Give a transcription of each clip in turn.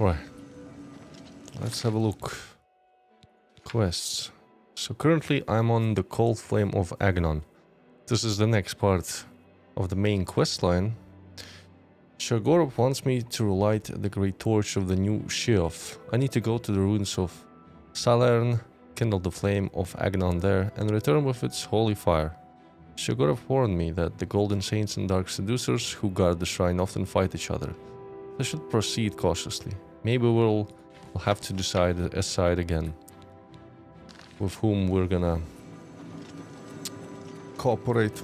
Right. Let's have a look. Quests. So currently I'm on the Cold Flame of Agnon. This is the next part of the main quest line. Sheogorath wants me to relight the great torch of the new Sheogorath. I need to go to the ruins of Salern, kindle the flame of Agnon there, and return with its holy fire. Sheogorath warned me that the golden saints and dark seducers who guard the shrine often fight each other. I should proceed cautiously. Maybe we'll have to decide a side again, with whom we're gonna cooperate.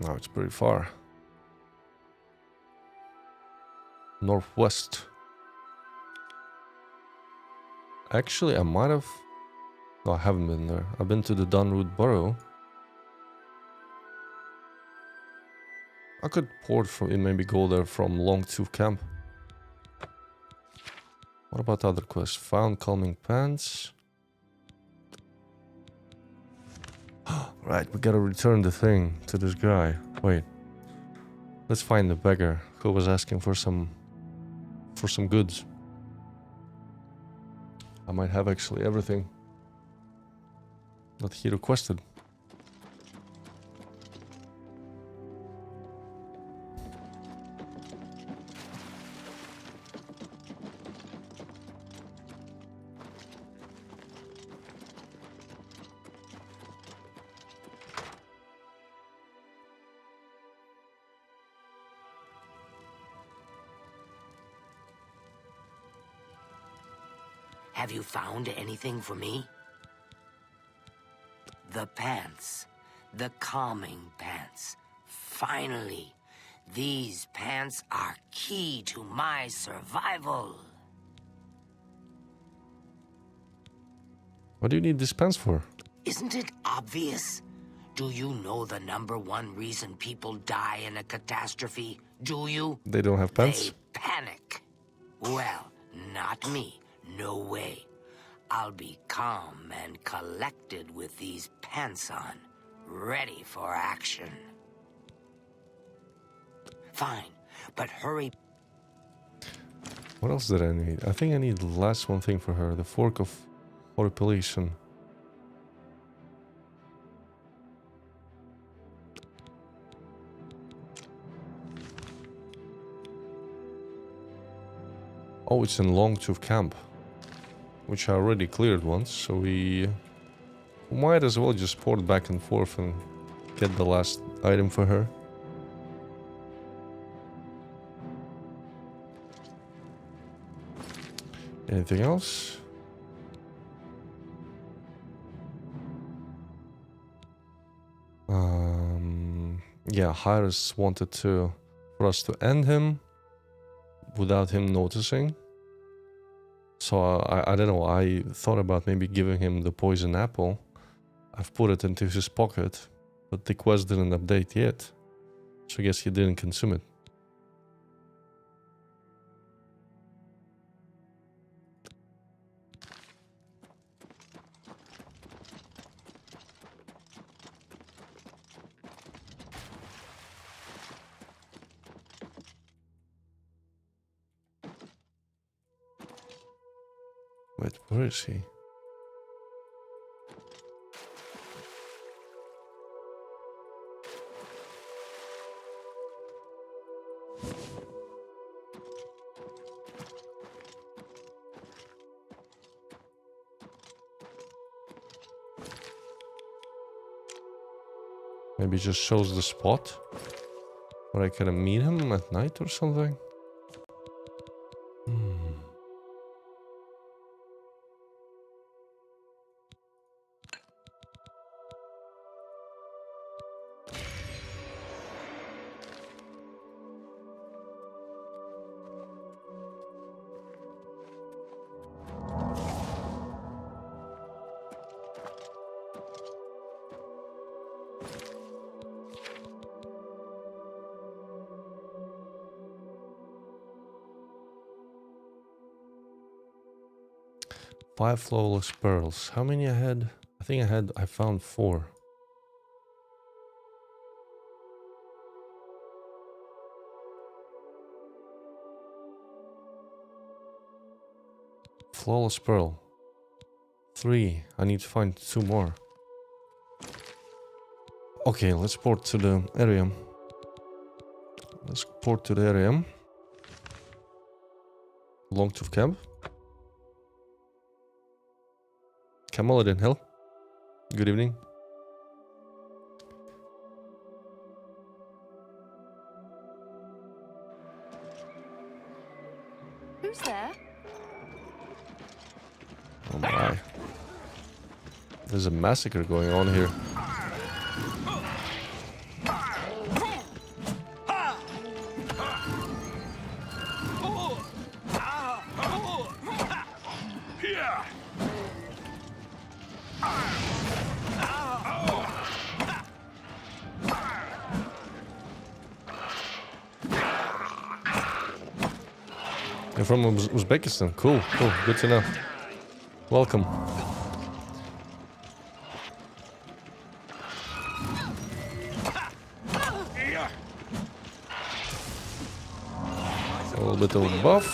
Now it's pretty far. Northwest. Actually, I might have... No, I haven't been there. I've been to the Dunroot Burrow. I could port from it, maybe go there from Longtooth Camp. What about other quests? Found Calming Pants. Right, we gotta return the thing to this guy. Wait. Let's find the beggar who was asking for some goods. I might have actually everything that he requested. Have you found anything for me? The pants. The calming pants. Finally, these pants are key to my survival. What do you need these pants for? Isn't it obvious? Do you know the #1 reason people die in a catastrophe? Do you? They don't have pants? They panic. Well, not me. No way. I'll be calm and collected with these pants on, ready for action. Fine, but hurry. What else did I need? I think I need the last one thing for her. The Fork of Horripilation. Oh, it's in Longtooth Camp, which I already cleared once, so we might as well just port back and forth and get the last item for her. Anything else? Yeah, Hyras wanted for us to end him without him noticing. So I don't know, I thought about maybe giving him the poison apple. I've put it into his pocket, but the quest didn't update yet. So I guess he didn't consume it. Wait, where is he? Maybe just shows the spot where I can meet him at night or something. 5 flawless pearls. How many I had? I found 4. Flawless pearl. 3. I need to find 2 more. Okay, let's port to the area. Let's port to the area. Long to camp. Camelid Hill. Good evening. Who's there? Oh my. There's a massacre going on here. You're from Uzbekistan. Cool, cool. Good to know. Welcome. A little bit of a buff.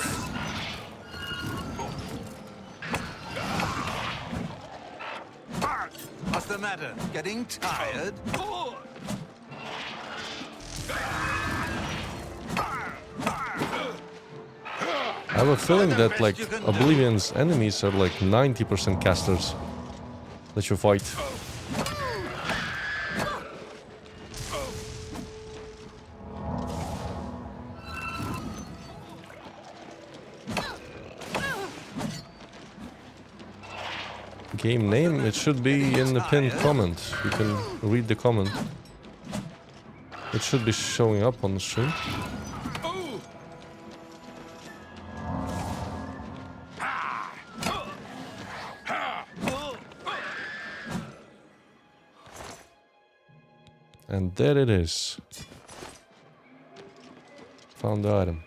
What's the matter? Getting tired? I have a feeling that like Oblivion's enemies are like 90% casters that you fight. Game name, it should be in the pinned comment. You can read the comment. It should be showing up on the stream. And there it is. Found the item.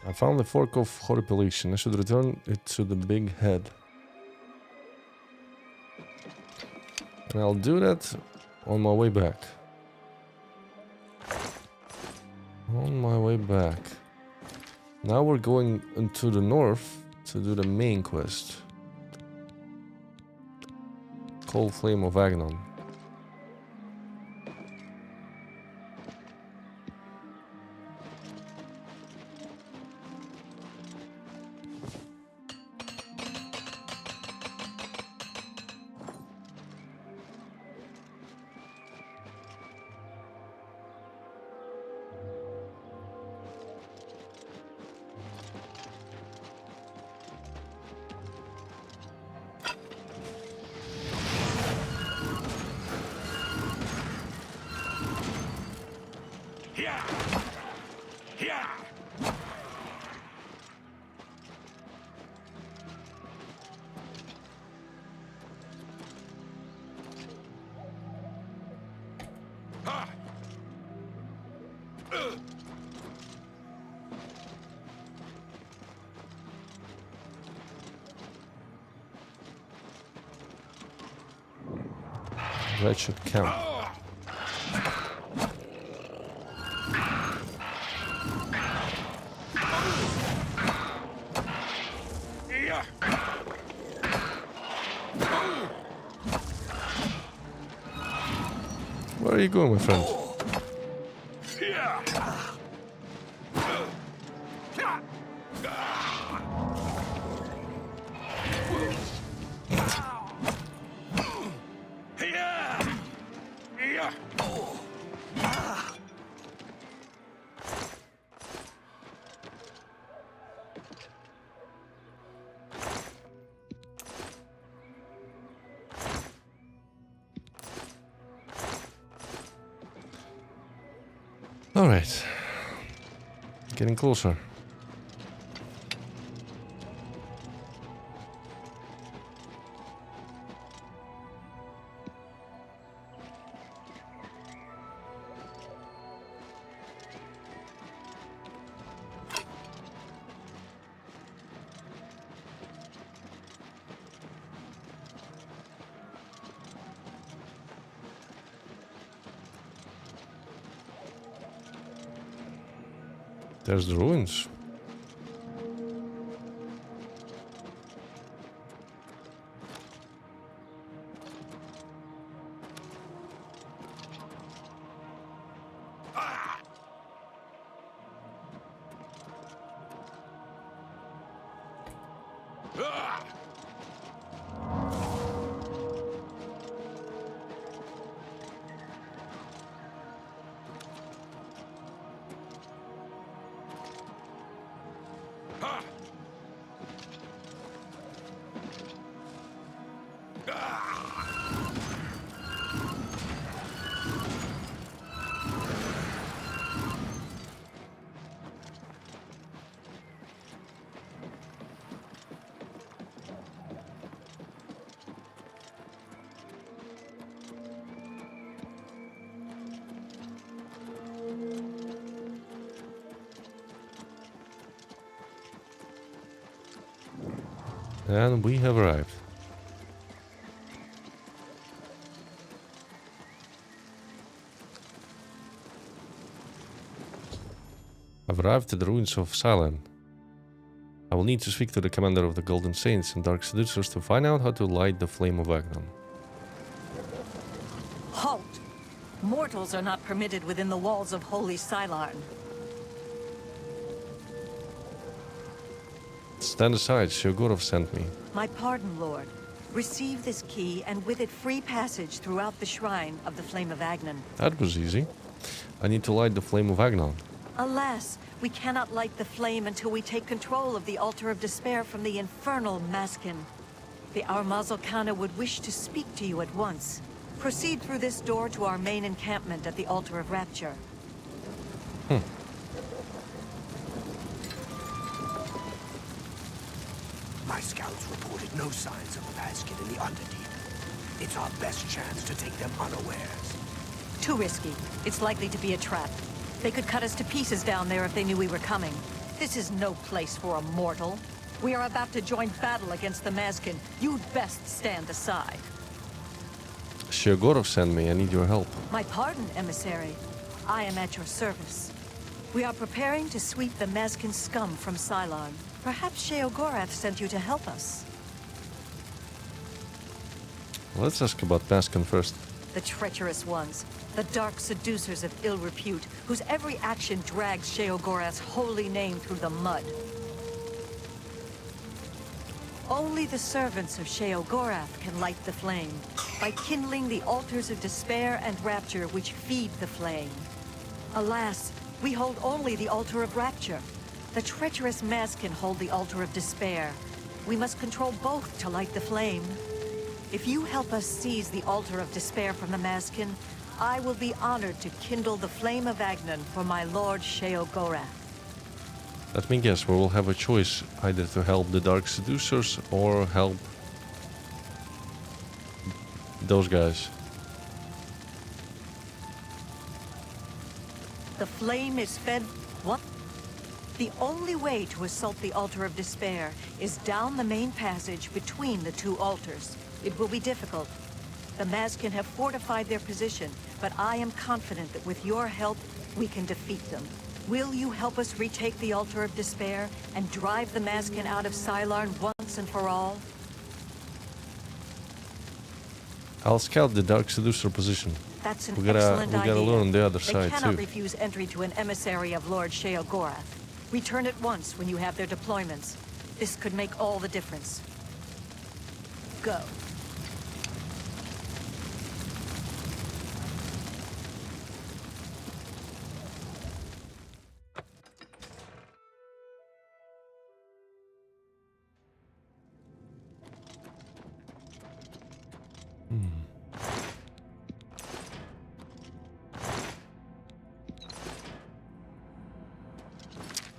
I found the fork of horripilation. I should return it to the big head. And I'll do that on my way back. On my way back. Now we're going into the north to do the main quest. Cold Flame of Agnon. That should count. Where are you going, my friend? All right, getting closer. There's the ruins. And we have arrived. I've arrived at the ruins of Silan. I will need to speak to the commander of the Golden Saints and Dark Seducers to find out how to light the flame of Agnon. Halt! Mortals are not permitted within the walls of Holy Silarn. Stand aside, Sheogorath sent me. My pardon, Lord. Receive this key, and with it free passage throughout the shrine of the Flame of Agnon. That was easy. I need to light the flame of Agnon. Alas, we cannot light the flame until we take control of the Altar of Despair from the infernal Maskin. The Armazalkana would wish to speak to you at once. Proceed through this door to our main encampment at the Altar of Rapture. My scouts reported no signs of the Maskin in the Underdeep. It's our best chance to take them unawares. Too risky. It's likely to be a trap. They could cut us to pieces down there if they knew we were coming. This is no place for a mortal. We are about to join battle against the Maskin. You'd best stand aside. Sheogorath sent me. I need your help. My pardon, emissary. I am at your service. We are preparing to sweep the Maskin scum from Silarn. Perhaps Sheogorath sent you to help us. Let's ask about Maskin first. The treacherous ones. The dark seducers of ill repute, whose every action drags Sheogorath's holy name through the mud. Only the servants of Sheogorath can light the flame, by kindling the altars of despair and rapture which feed the flame. Alas, we hold only the altar of rapture. The treacherous Maskin hold the altar of despair. We must control both to light the flame. If you help us seize the altar of despair from the Maskin, I will be honored to kindle the flame of Agnon for my lord Sheogorath. Let me guess, we will have a choice either to help the Dark Seducers or help those guys. The flame is fed... What? The only way to assault the altar of despair is down the main passage between the two altars. It will be difficult. The Maskin have fortified their position, but I am confident that with your help, we can defeat them. Will you help us retake the altar of despair and drive the Maskin out of Silarn once and for all? I'll scout the Dark Seducer position. That's an We excellent gotta idea. learn the other They side cannot too. refuse entry to an emissary of Lord Sheogorath. Return at once when you have their deployments. This could make all the difference. Go.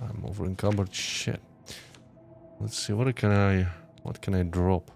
I'm over encumbered. Shit. Let's see, what can I drop?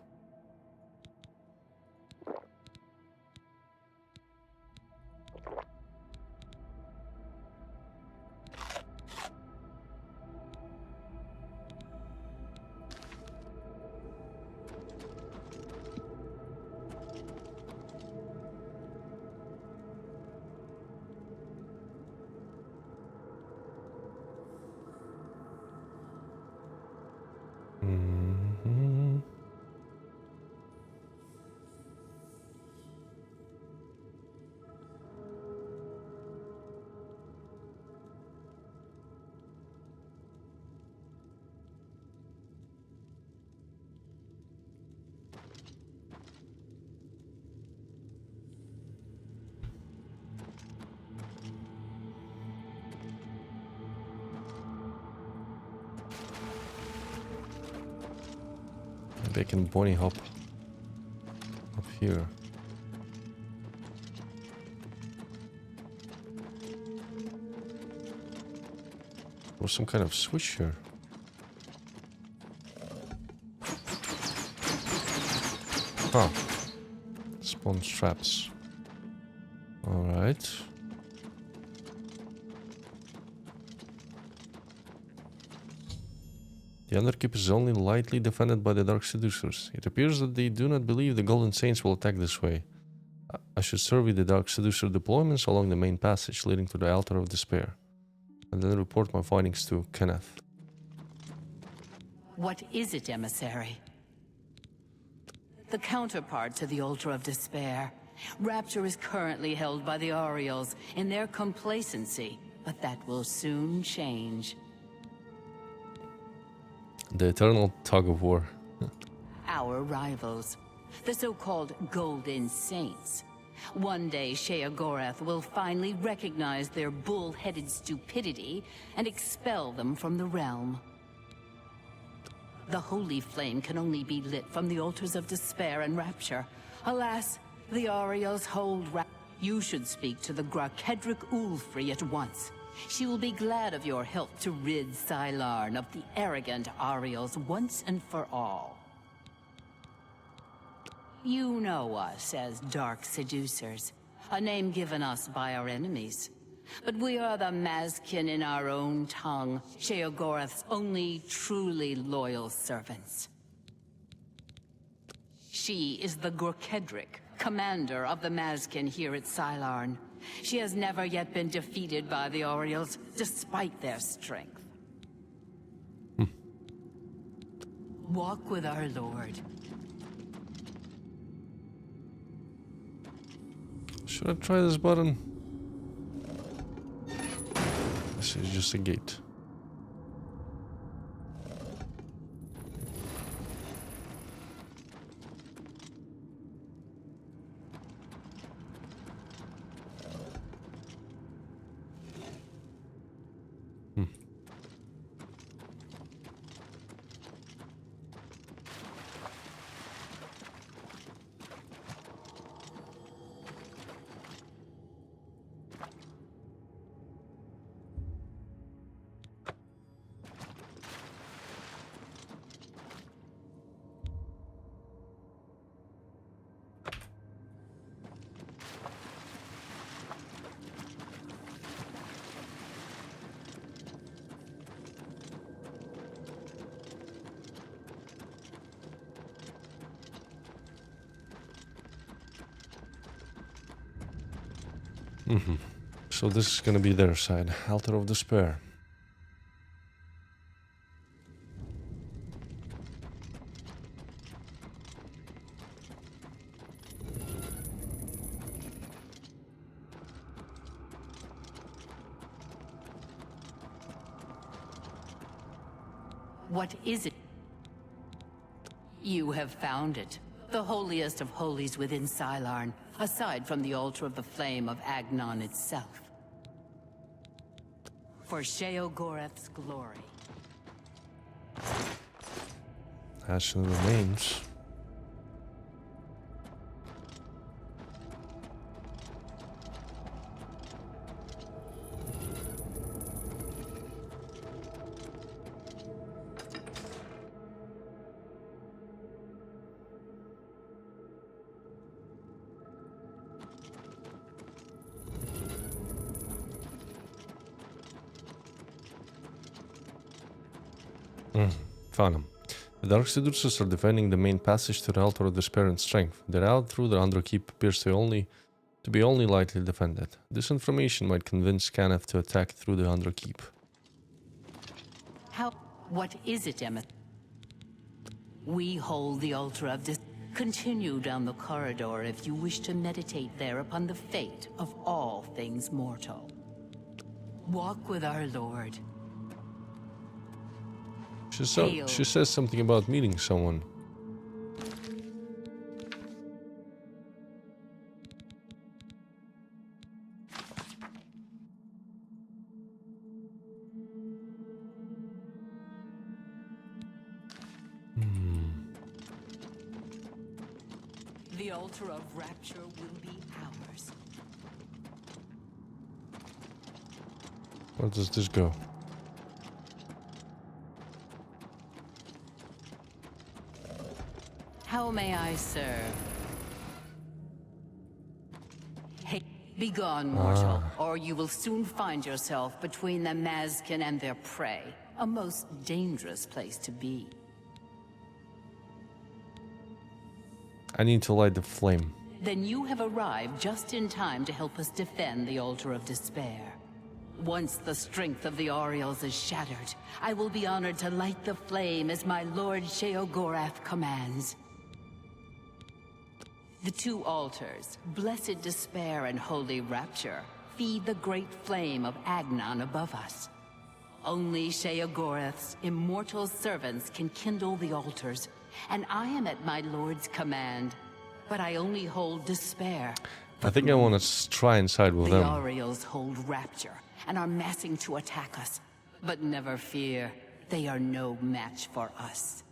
Maybe I can bunny hop up here. Or some kind of switch here. Huh. Spawn traps. Alright. The Underkeep is only lightly defended by the Dark Seducers. It appears that they do not believe the Golden Saints will attack this way. I should survey the Dark Seducer deployments along the main passage leading to the Altar of Despair, and then report my findings to Kenneth. What is it, emissary? The counterpart to the Altar of Despair. Rapture is currently held by the Ariels in their complacency, but that will soon change. The eternal tug of war. Our rivals, the so-called Golden Saints. One day, Sheogorath will finally recognize their bull-headed stupidity and expel them from the realm. The holy flame can only be lit from the altars of despair and rapture. Alas, the Ariels hold You should speak to the Grakedric Ulfri at once. She will be glad of your help to rid Sylarn of the arrogant Ariels once and for all. You know us as Dark Seducers, a name given us by our enemies. But we are the Mazkin in our own tongue, Sheogorath's only truly loyal servants. She is the Grakedric, commander of the Mazkin here at Sylarn. She has never yet been defeated by the Ariels, despite their strength. Walk with our lord. Should I try this button? This is just a gate. So this is gonna be their side, Altar of Despair. What is it? You have found it. The holiest of holies within Sylarn, aside from the altar of the flame of Agnon itself. For Sheogorath's glory. Ashen remains. Found them. The Dark Seducers are defending the main passage to the Altar of Despair and Strength. The route through the Underkeep appears to be only lightly defended. This information might convince Kenneth to attack through the Underkeep. What is it, Emma? We hold the altar of Continue down the corridor if you wish to meditate there upon the fate of all things mortal. Walk with our lord. She says something about meeting someone. The altar of rapture will be ours. Where does this go? How may I serve? Hey, begone, mortal, or you will soon find yourself between the Mazkin and their prey. A most dangerous place to be. I need to light the flame. Then you have arrived just in time to help us defend the Altar of Despair. Once the strength of the Orioles is shattered, I will be honored to light the flame as my Lord Sheogorath commands. The two altars, Blessed Despair and Holy Rapture, feed the great flame of Agnon above us. Only Sheogorath's immortal servants can kindle the altars, and I am at my Lord's command. But I only hold Despair. I think I want to try and side with The them. Orioles hold Rapture and are massing to attack us. But never fear, they are no match for us.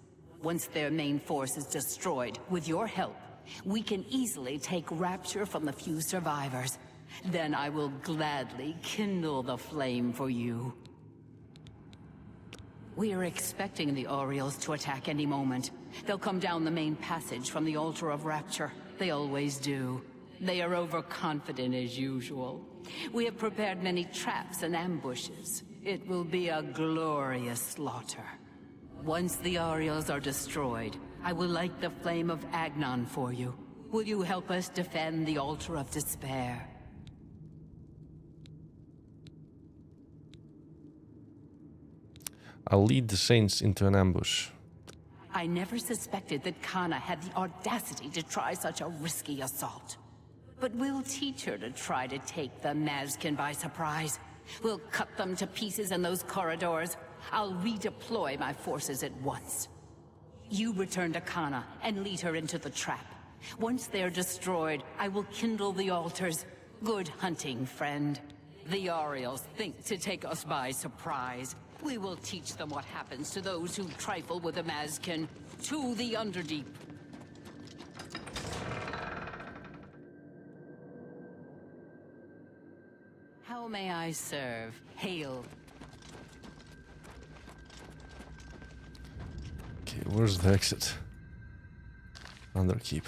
Once their main force is destroyed, with your help, we can easily take Rapture from the few survivors. Then I will gladly kindle the flame for you. We are expecting the Orioles to attack any moment. They'll come down the main passage from the Altar of Rapture. They always do. They are overconfident as usual. We have prepared many traps and ambushes. It will be a glorious slaughter. Once the Orioles are destroyed, I will light the flame of Agnon for you. Will you help us defend the Altar of Despair? I'll lead the Saints into an ambush. I never suspected that Kana had the audacity to try such a risky assault. But we'll teach her to try to take the Mazkin by surprise. We'll cut them to pieces in those corridors. I'll redeploy my forces at once. You return to Kana and lead her into the trap. Once they're destroyed, I will kindle the altars. Good hunting, friend. The Orioles think to take us by surprise. We will teach them what happens to those who trifle with the Mazkin. To the Underdeep. How may I serve? Hail. Okay, where's the exit? Underkeep.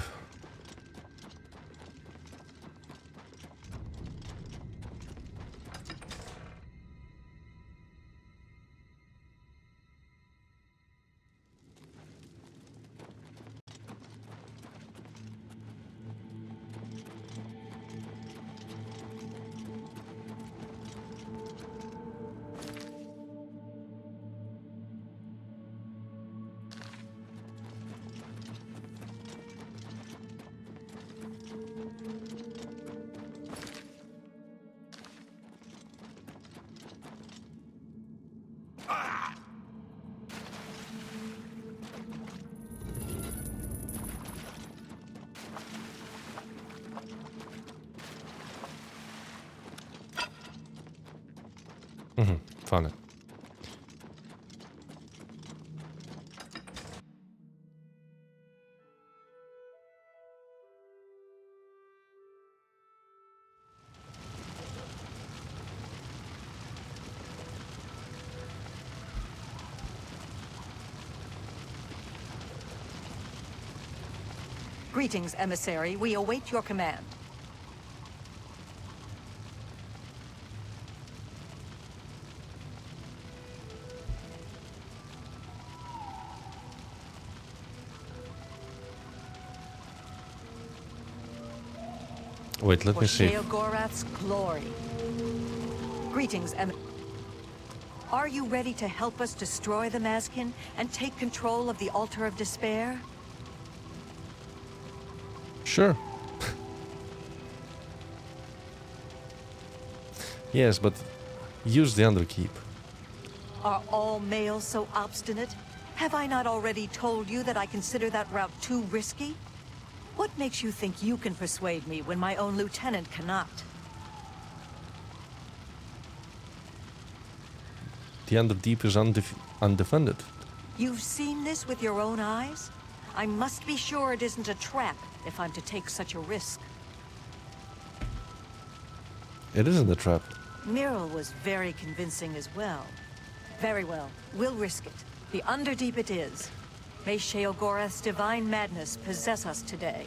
Found it. Greetings, emissary. We await your command. Wait, let me see. Sheogorath's glory. Greetings, Are you ready to help us destroy the Mazkin and take control of the Altar of Despair? Sure. Yes, but use the Underkeep. Are all males so obstinate? Have I not already told you that I consider that route too risky? What makes you think you can persuade me when my own lieutenant cannot? The Underdeep is undefended. You've seen this with your own eyes? I must be sure it isn't a trap, if I'm to take such a risk. It isn't a trap. Myrrel was very convincing as well. Very well. We'll risk it. The Underdeep it is. May Sheogorath's divine madness possess us today.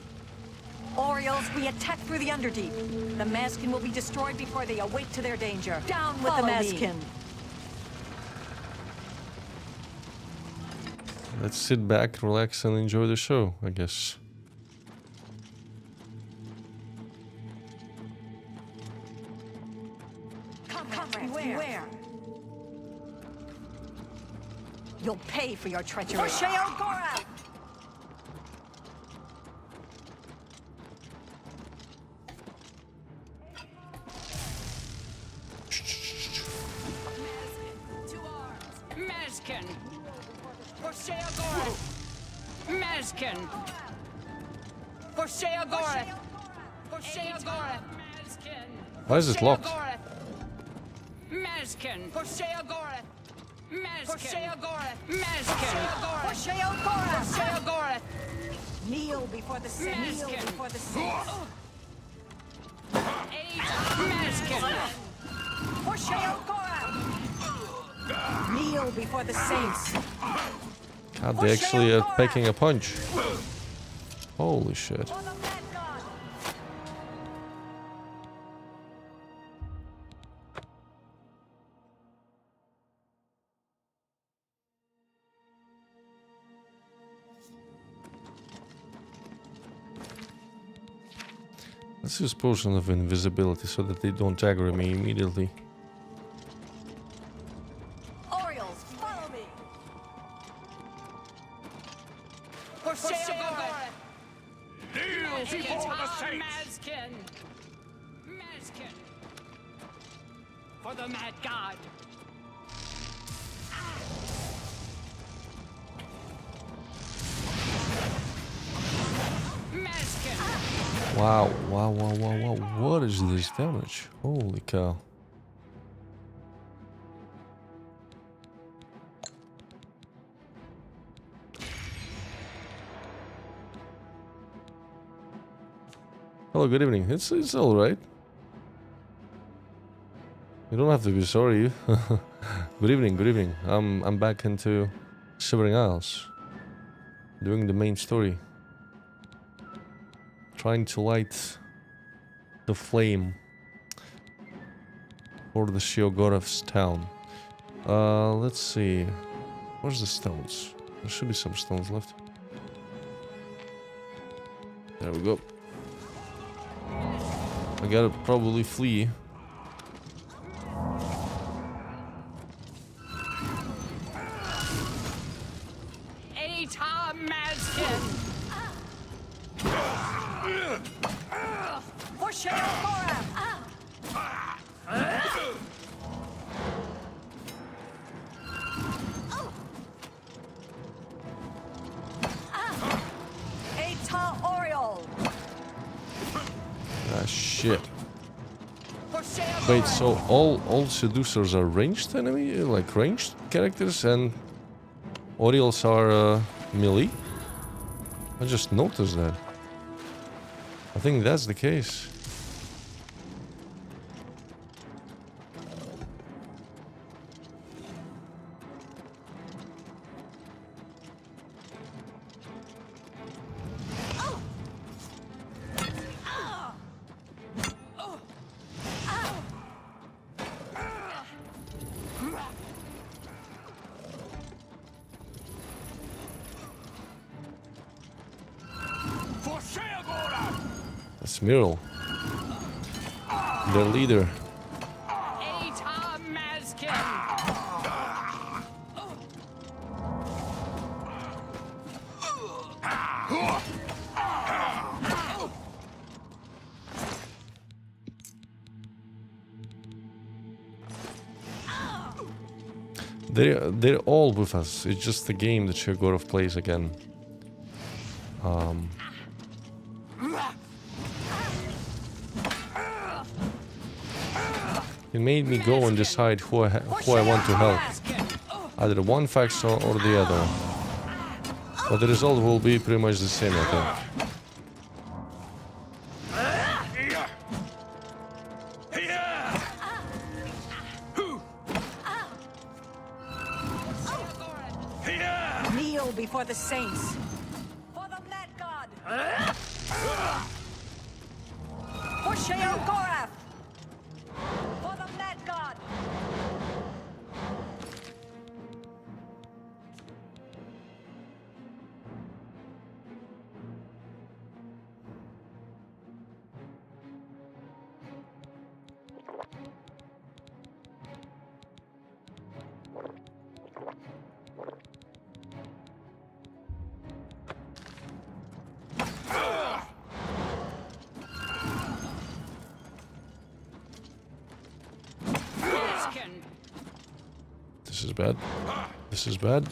Orioles, we attack through the Underdeep. The Mazkin will be destroyed before they awake to their danger. Down with the Mazkin! Let's sit back, relax, and enjoy the show, I guess. Come, beware! You'll pay for your treachery. For Sheogorath! Mazkin! For Sheogorath! Mazkin! For Sheogorath! For Sheogorath! Mazkin! Why is it locked? Mazkin! For Sheogorath! Mazkin! For Sheogorath! Mazkin! For Sheogorath! For Sheogorath! Kneel before the saints! Kneel before the saints! Mazkin! For Sheogorath! Kneel before the saints! God, they actually are packing a punch. Holy shit. For the mad god! Let's use potion of invisibility so that they don't aggro me immediately. Orioles, follow me! For Sheogorath! Kneel before the saints! Mazkin! Mazkin! For the mad god! Mazkin! Wow, wow, wow, wow, wow. What is this damage? Holy cow. Hello, good evening. It's all right. You don't have to be sorry. Good evening, good evening. I'm back into Shivering Isles, doing the main story, trying to light the flame for the Sheogorath's town. Let's see. Where's the stones? There should be some stones left. There we go. I gotta probably flee. For Sheogorath! Eta Oriole! Ah, shit. For Sheogorath! Wait, so all seducers are ranged enemy, like ranged characters, and Orioles are melee? I just noticed that. I think that's the case. That's Myrrel, their leader. They're all with us. It's just the game that Sheogorath plays again. It made me go and decide who I want to help. Either one faction or the other. But the result will be pretty much the same, I think. bow before the saints. For the Mad God. For Sheogorath. For the Mad God. This is bad. This is bad.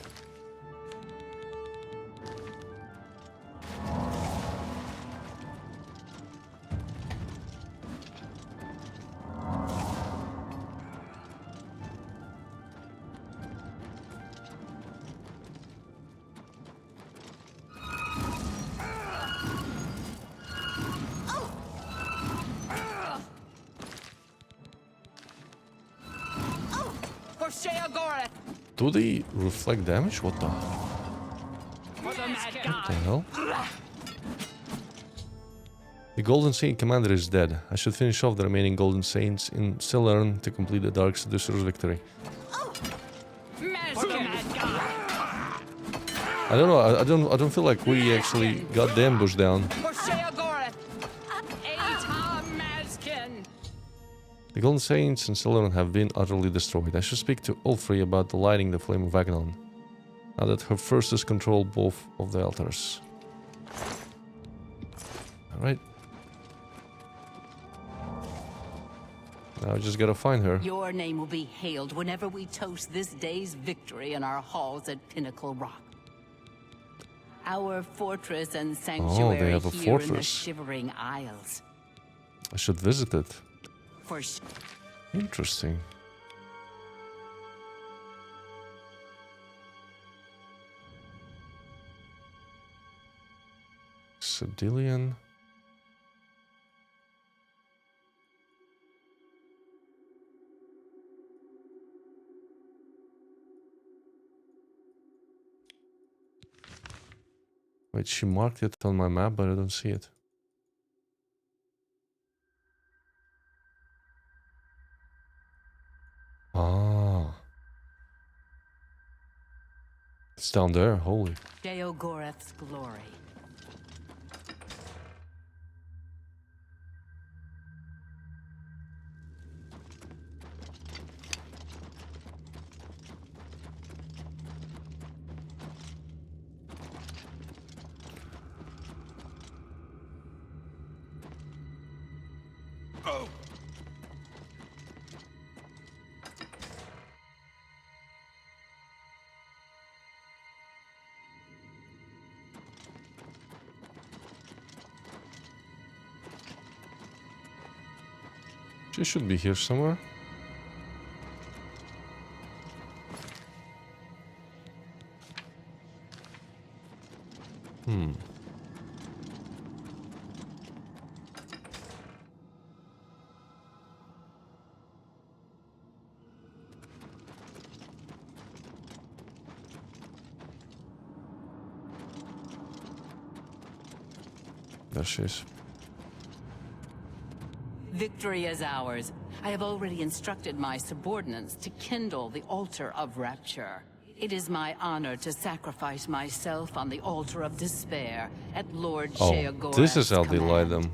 For Sheogorath! Do they reflect damage? What the? For the Mad What God! the hell? The Golden Saint Commander is dead. I should finish off the remaining Golden Saints in Celeron to complete the Dark Seducer's victory. For the Mad God! I don't know. I don't feel like we actually got the ambush down. For Sheogorath! Atar Mazkin! The Golden Saints in Celeron have been utterly destroyed. I should speak to Ulfrey about the lighting the flame of Aghanon, now that her first is control both of the altars. Alright. Now I just gotta find her. Your name will be hailed whenever we toast this day's victory in our halls at Pinnacle Rock. Our fortress and sanctuary have a here in the fortress. Shivering Isles. I should visit it. For Interesting. Sedillion. Wait, she marked it on my map, but I don't see it. Ah. It's down there, holy. Sheogorath's glory. She should be here somewhere. There she is. Victory is ours. I have already instructed my subordinates to kindle the altar of rapture. It is my honor to sacrifice myself on the altar of despair at Lord Sheogorath's this is how they light command. them.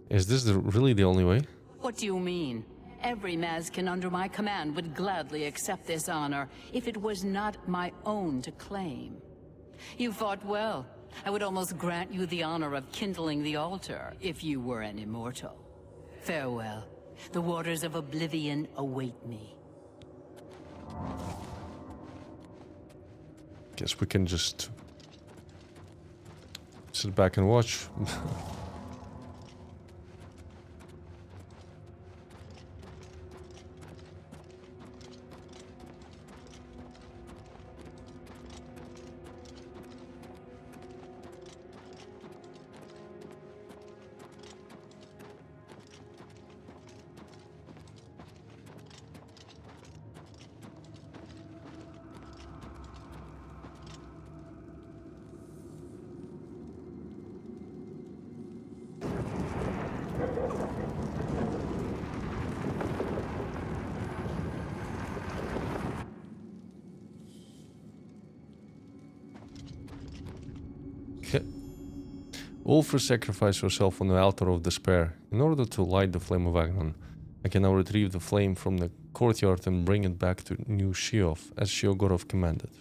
Is this really the only way? What do you mean? Every Mazkin under my command would gladly accept this honor if it was not my own to claim. You fought well. I would almost grant you the honor of kindling the altar if you were an immortal. Farewell. The waters of Oblivion await me. Guess we can just sit back and watch. Wolfer, sacrifice yourself on the altar of despair in order to light the flame of Agnon. I can now retrieve the flame from the courtyard and bring it back to New Sheoth, as Sheogorath commanded.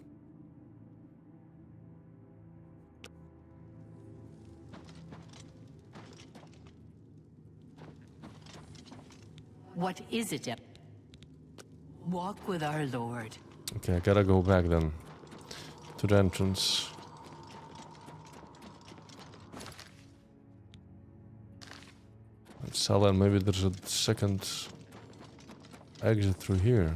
What is it? Walk with our lord. Okay, I gotta go back then to the entrance. Sala, maybe there's a second exit through here.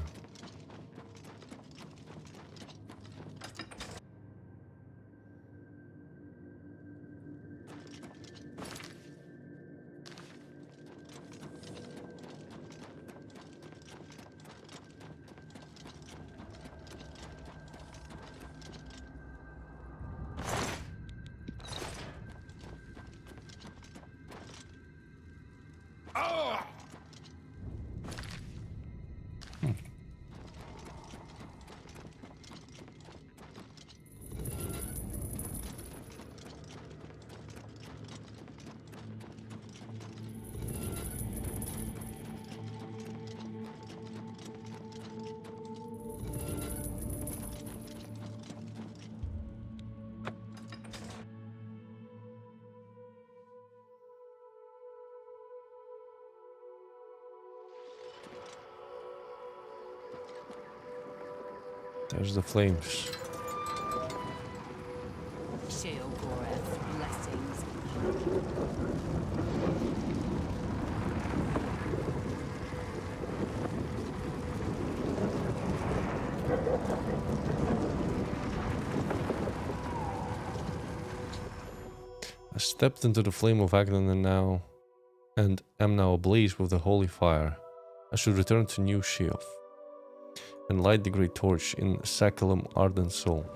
There's the flames. Sheogorath's blessings. I stepped into the flame of Agnon and am now ablaze with the holy fire. I should return to New Sheoth and light the great torch in Sakhalem Ardent Soul.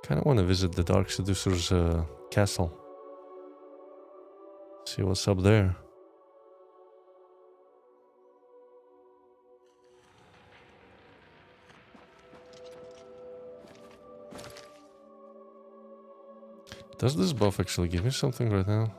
Kinda wanna visit the Dark Seducer's castle. See what's up there. Does this buff actually give me something right now?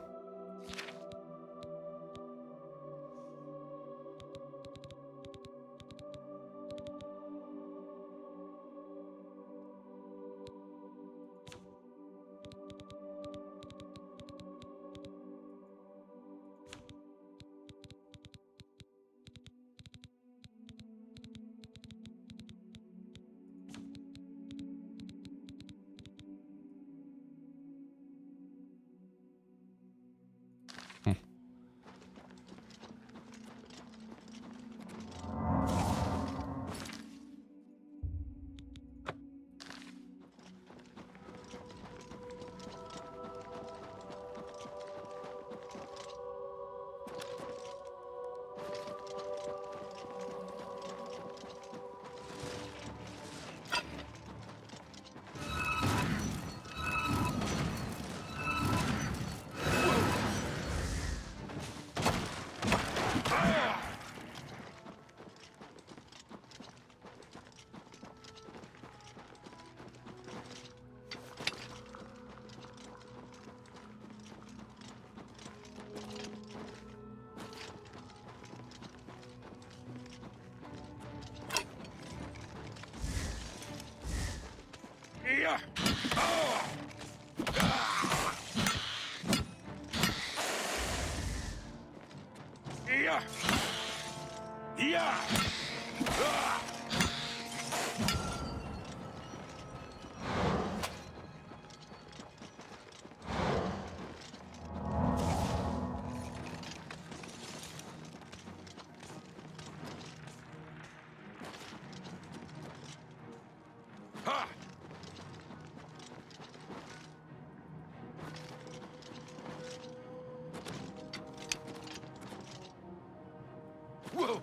Whoa!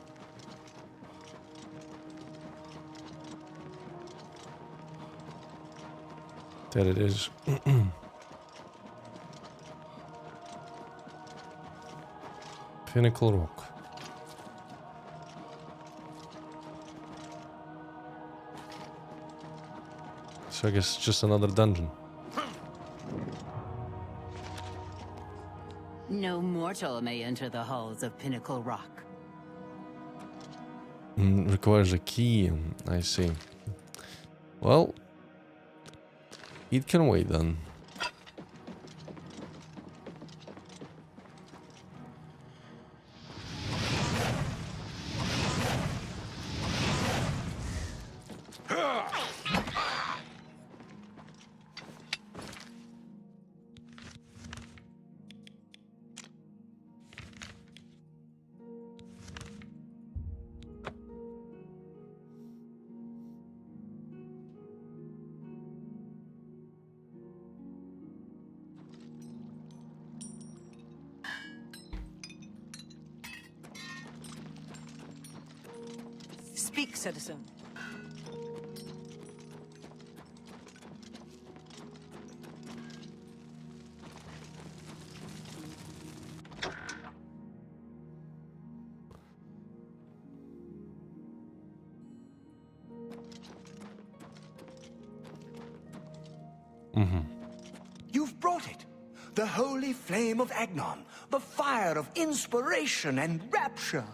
There it is. Pinnacle Rock. So I guess it's just another dungeon. No mortal may enter the halls of Pinnacle Rock. Requires a key, I see. Well, it can wait then. Speak, citizen. You've brought it. The holy flame of Agnon, the fire of inspiration and rapture.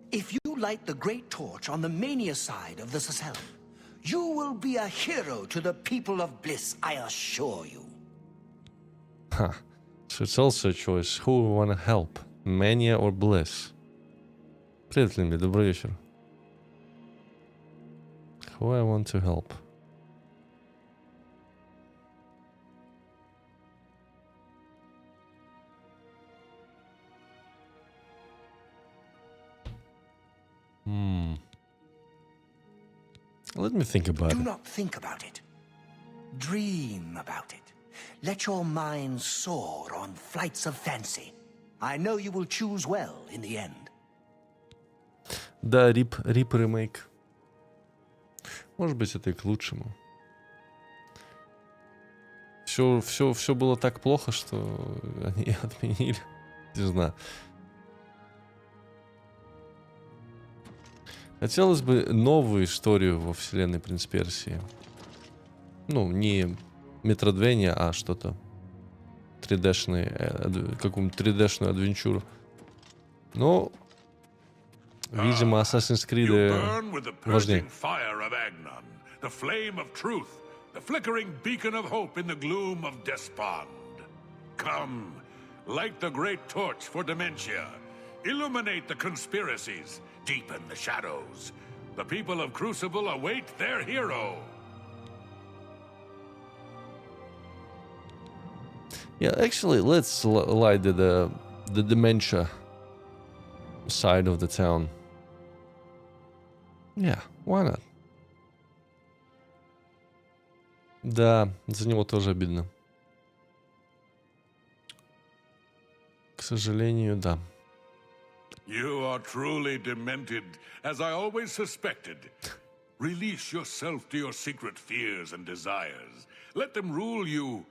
If you light the great torch on the mania side of the Sicel, you will be a hero to the people of Bliss, I assure you. Huh. So it's also a choice. Who we want to help? Mania or Bliss? Привет, Лимби, добрый вечер. Who I want to help? Let me think about Do it. not think about it. Dream about it. Let your mind soar on flights of fancy. I know you will choose well in the end. Да, Рип ремейк. Может быть, это и к лучшему. Все было так плохо, что они отменили. Не знаю. Хотелось бы новую историю во вселенной Принц Персии. Ну, не Метродвения, а что-то 3D-шное, какую-нибудь 3D-шную адвенчуру. Но, видимо, Assassin's Creed важнее. The flame of truth, the flickering beacon of hope in the gloom of despond. Come, light the great torch for dementia. Illuminate the conspiracies. Deepen the shadows. The people of Crucible await their hero. Yeah, actually, let's light the dementia side of the town. Yeah, why not? Да, за него тоже обидно. К сожалению, да. You are truly demented, as I always suspected. Release yourself to your secret fears and desires. Let them rule you,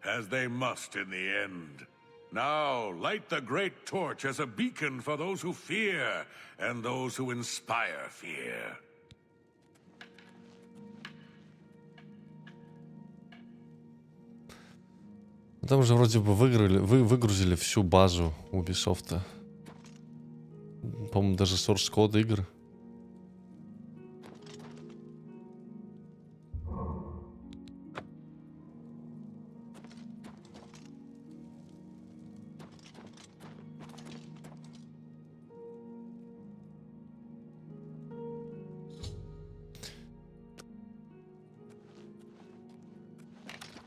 as they must in the end. Now, light the great torch as a beacon for those who fear, and those who inspire fear. Там же вроде бы выгрузили всю базу Ubisoft. По-моему, даже source код игр.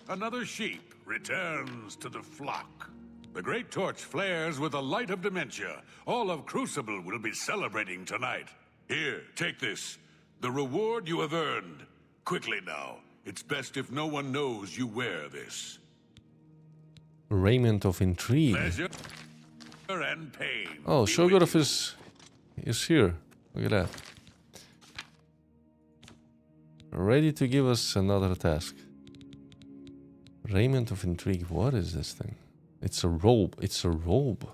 Another sheep returns to the flock. The great torch flares with the light of dementia. All of Crucible will be celebrating tonight. Here, take this. The reward you have earned. Quickly now. It's best if no one knows you wear this. Raiment of intrigue. Pleasure and pain. Oh, be Sheogorath with is here. Look at that. Ready to give us another task. Raiment of intrigue. What is this thing? It's a robe. It's a robe.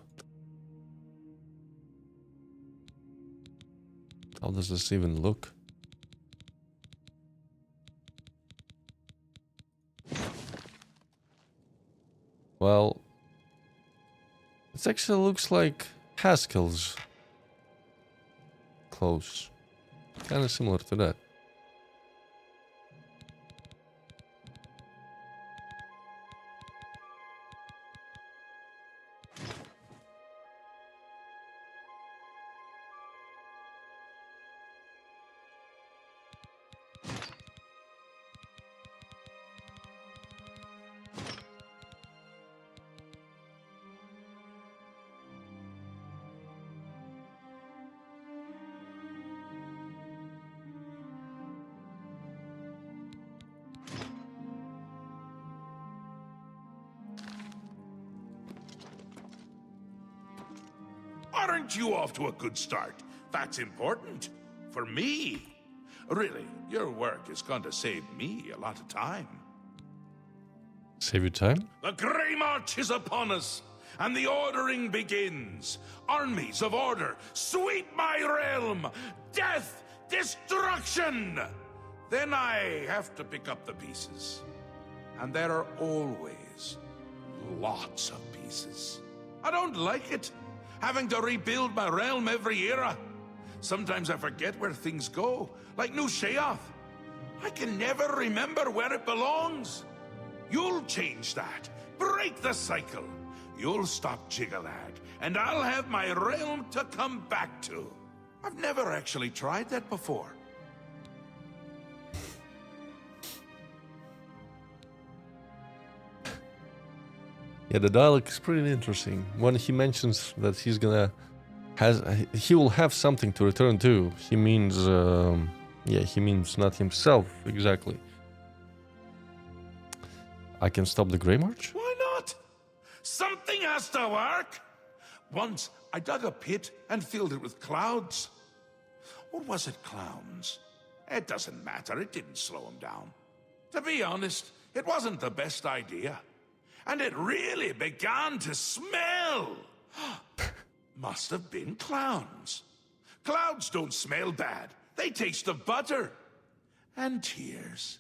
How does this even look? Well, it actually looks like Haskell's clothes. Kind of similar to that. Aren't you off to a good start? That's important. For me. Really, your work is going to save me a lot of time. Save you time? The Grey March is upon us, and the ordering begins. Armies of order, sweep my realm! Death! Destruction! Then I have to pick up the pieces. And there are always lots of pieces. I don't like it, having to rebuild my realm every era. Sometimes I forget where things go, like New Sheogorath. I can never remember where it belongs. You'll change that. Break the cycle. You'll stop Jiggalad, and I'll have my realm to come back to. I've never actually tried that before. Yeah, the dialogue is pretty interesting. When he mentions that he will have something to return to, he means, yeah, he means not himself exactly. I can stop the Grey March? Why not? Something has to work. Once I dug a pit and filled it with clouds. Or was it clowns? It doesn't matter, it didn't slow him down. To be honest, it wasn't the best idea. And it really began to smell. Must have been clowns. Clouds don't smell bad. They taste of butter. And tears.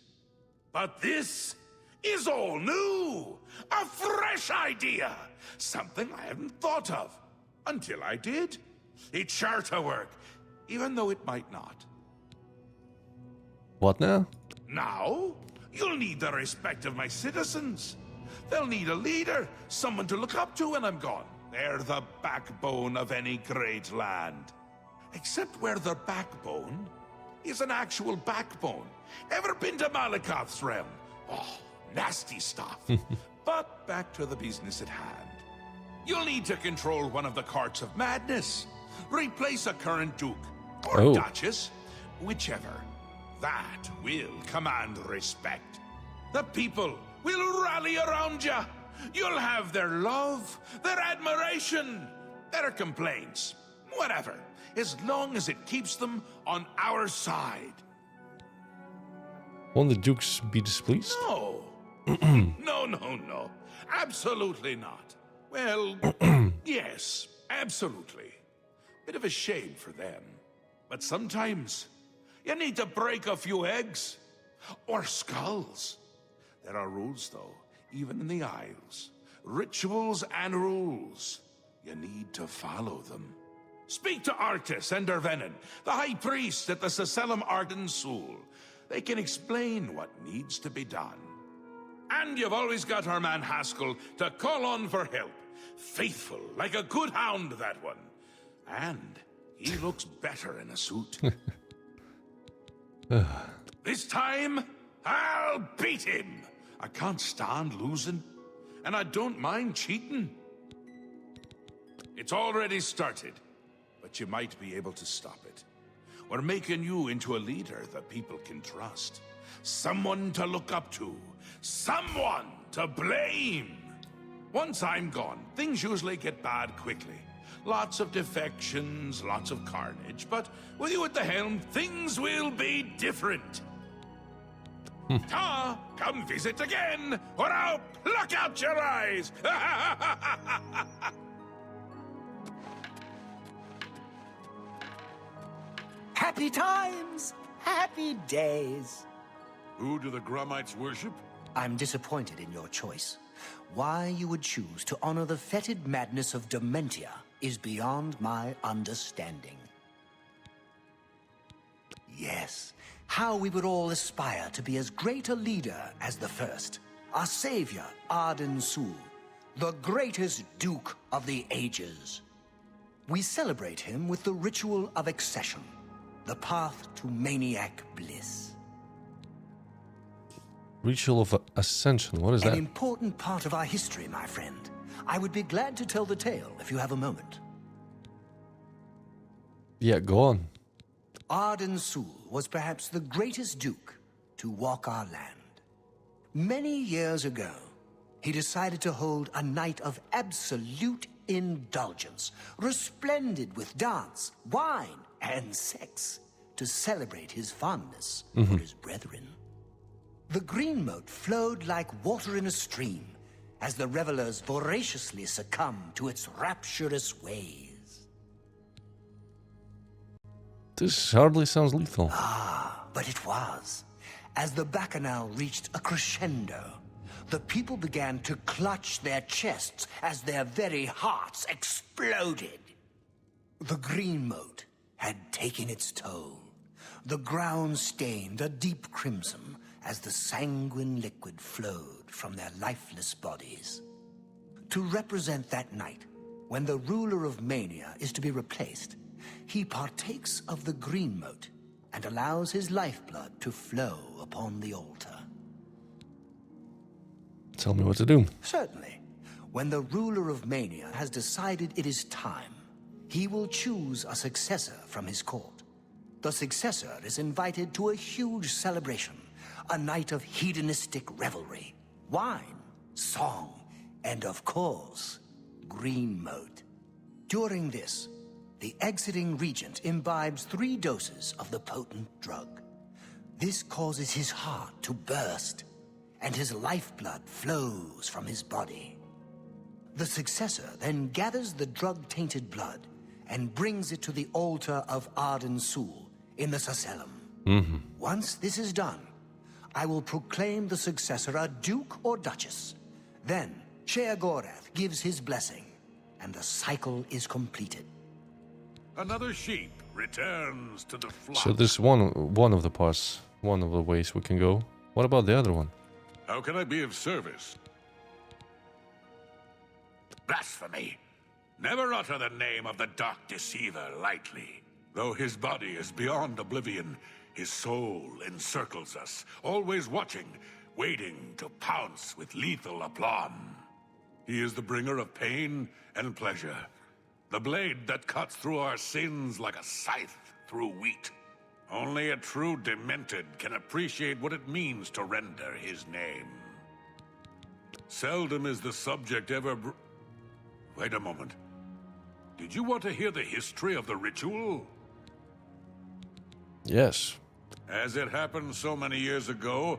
But this is all new. A fresh idea. Something I hadn't thought of. Until I did. It's sure to work. Even though it might not. What now? Now, you'll need the respect of my citizens. They'll need a leader, someone to look up to when I'm gone. They're the backbone of any great land. Except where their backbone is an actual backbone. Ever been to Malakoth's realm? Oh, nasty stuff. But back to the business at hand. You'll need to control one of the courts of madness. Replace a current duke, or duchess, whichever. That will command respect. The people will rally around you. You'll have their love, their admiration, their complaints, whatever, as long as it keeps them on our side. Won't the dukes be displeased? No. No. Absolutely not. Well, yes, absolutely. Bit of a shame for them. But sometimes you need to break a few eggs or skulls. There are rules, though, even in the Isles. Rituals and rules. You need to follow them. Speak to Artis and Dervenin, the High Priest at the Sacellum Arden Sul. They can explain what needs to be done. And you've always got our man Haskell to call on for help. Faithful, like a good hound, that one. And he looks better in a suit. This time, I'll beat him. I can't stand losing, and I don't mind cheating. It's already started, but you might be able to stop it. We're making you into a leader that people can trust. someone to look up to, someone to blame. Once I'm gone, things usually get bad quickly. Lots of defections, lots of carnage, but with you at the helm, things will be different. Come visit again, or I'll pluck out your eyes! Happy times, happy days. Who do the Grumites worship? I'm disappointed in your choice. Why you would choose to honor the fetid madness of Dementia is beyond my understanding. Yes, how we would all aspire to be as great a leader as the first, our savior, Arden Sul, the greatest Duke of the Ages. We celebrate him with the ritual of accession, the path to maniac bliss. Ritual of Ascension, what is that? An important part of our history, my friend. I would be glad to tell the tale if you have a moment. Yeah, go on. Arden Sul was perhaps the greatest duke to walk our land. Many years ago, he decided to hold a night of absolute indulgence, resplendent with dance, wine, and sex, to celebrate his fondness for his brethren. The green moat flowed like water in a stream as the revelers voraciously succumbed to its rapturous ways. This hardly sounds lethal. But it was. As the bacchanal reached a crescendo, the people began to clutch their chests as their very hearts exploded. The green moat had taken its toll. The ground stained a deep crimson as the sanguine liquid flowed from their lifeless bodies. To represent that night, when the ruler of Mania is to be replaced, he partakes of the green moat and allows his lifeblood to flow upon the altar. Tell me what to do. Certainly. When the ruler of Mania has decided it is time, he will choose a successor from his court. The successor is invited to a huge celebration, a night of hedonistic revelry, wine, song, and of course, green moat. During this, the exiting regent imbibes 3 doses of the potent drug. This causes his heart to burst, and his lifeblood flows from his body. The successor then gathers the drug-tainted blood and brings it to the altar of Arden Sul in the Sacellum. Once this is done, I will proclaim the successor a duke or duchess. Then, Sheogorath gives his blessing, and the cycle is completed. Another sheep returns to the flock. So this is one of the parts, one of the ways we can go. What about the other one? How can I be of service? Blasphemy! Never utter the name of the Dark Deceiver lightly. Though his body is beyond oblivion, his soul encircles us, always watching, waiting to pounce with lethal aplomb. He is the bringer of pain and pleasure, the blade that cuts through our sins like a scythe through wheat. Only a true demented can appreciate what it means to render his name. Seldom is the subject ever Wait a moment. Did you want to hear the history of the ritual? Yes. As it happened so many years ago,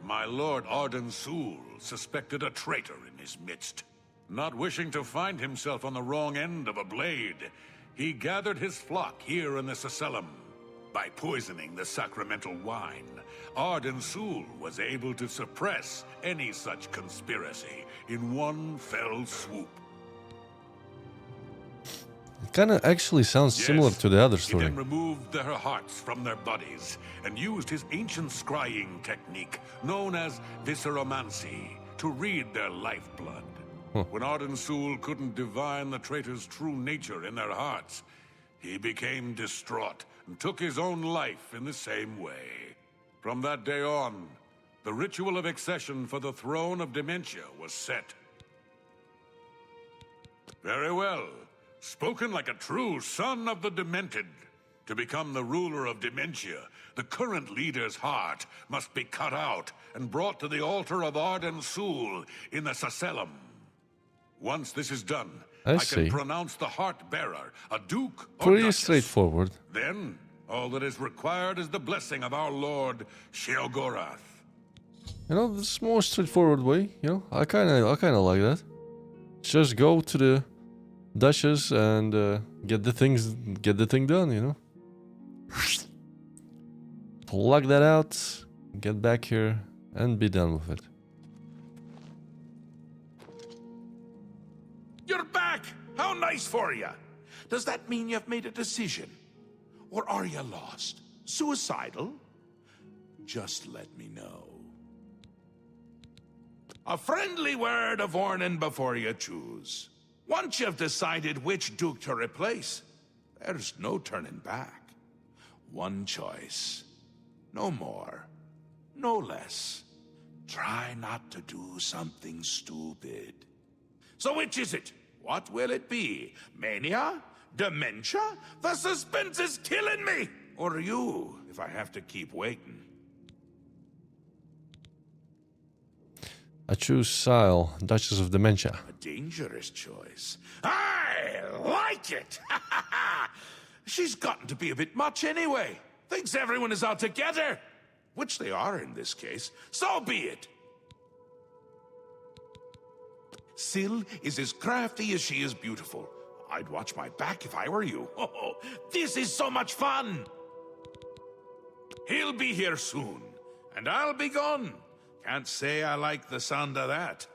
my lord Arden Sul suspected a traitor in his midst. Not wishing to find himself on the wrong end of a blade, he gathered his flock here in the Sacellum. By poisoning the sacramental wine, Arden Sul was able to suppress any such conspiracy in one fell swoop. It kind of actually sounds similar to the other story. He then removed their hearts from their bodies and used his ancient scrying technique known as visceromancy to read their lifeblood. When Arden Sul couldn't divine the traitor's true nature in their hearts, he became distraught and took his own life in the same way. From that day on, the ritual of accession for the throne of Dementia was set. Very well. Spoken like a true son of the Demented. To become the ruler of Dementia, the current leader's heart must be cut out and brought to the altar of Arden Sul in the Sacellum. Once this is done, I see. can pronounce the heart-bearer a duke or Pretty duchess. straightforward. Then, all that is required is the blessing of our lord, Sheogorath. You know, this is more straightforward way. You know, I kind of like that. Just go to the Duchess and get the thing done. You know, plug that out, get back here, and be done with it. You're back! How nice for you! Does that mean you've made a decision? Or are you lost? Suicidal? Just let me know. A friendly word of warning before you choose. Once you've decided which duke to replace, there's no turning back. One choice. No more. No less. Try not to do something stupid. So which is it? What will it be? Mania? Dementia? The suspense is killing me! Or you, if I have to keep waiting. I choose Sile, Duchess of Dementia. A dangerous choice. I like it! She's gotten to be a bit much anyway. Thinks everyone is out together. Which they are in this case. So be it. Syl is as crafty as she is beautiful. I'd watch my back if I were you. Oh, this is so much fun! He'll be here soon, and I'll be gone. Can't say I like the sound of that.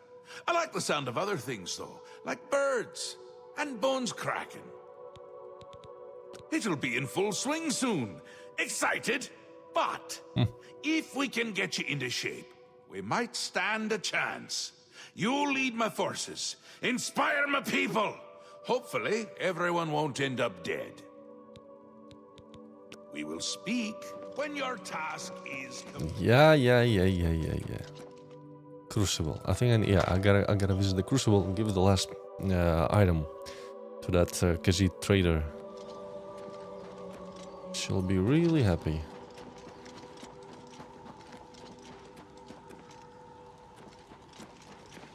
I like the sound of other things, though, like birds and bones cracking. It'll be in full swing soon. Excited, but if we can get you into shape, we might stand a chance. You lead my forces, inspire my people. Hopefully, everyone won't end up dead. We will speak when your task is complete. Yeah. Crucible. I think I gotta visit the Crucible and give the last item to that Khajiit trader. She'll be really happy.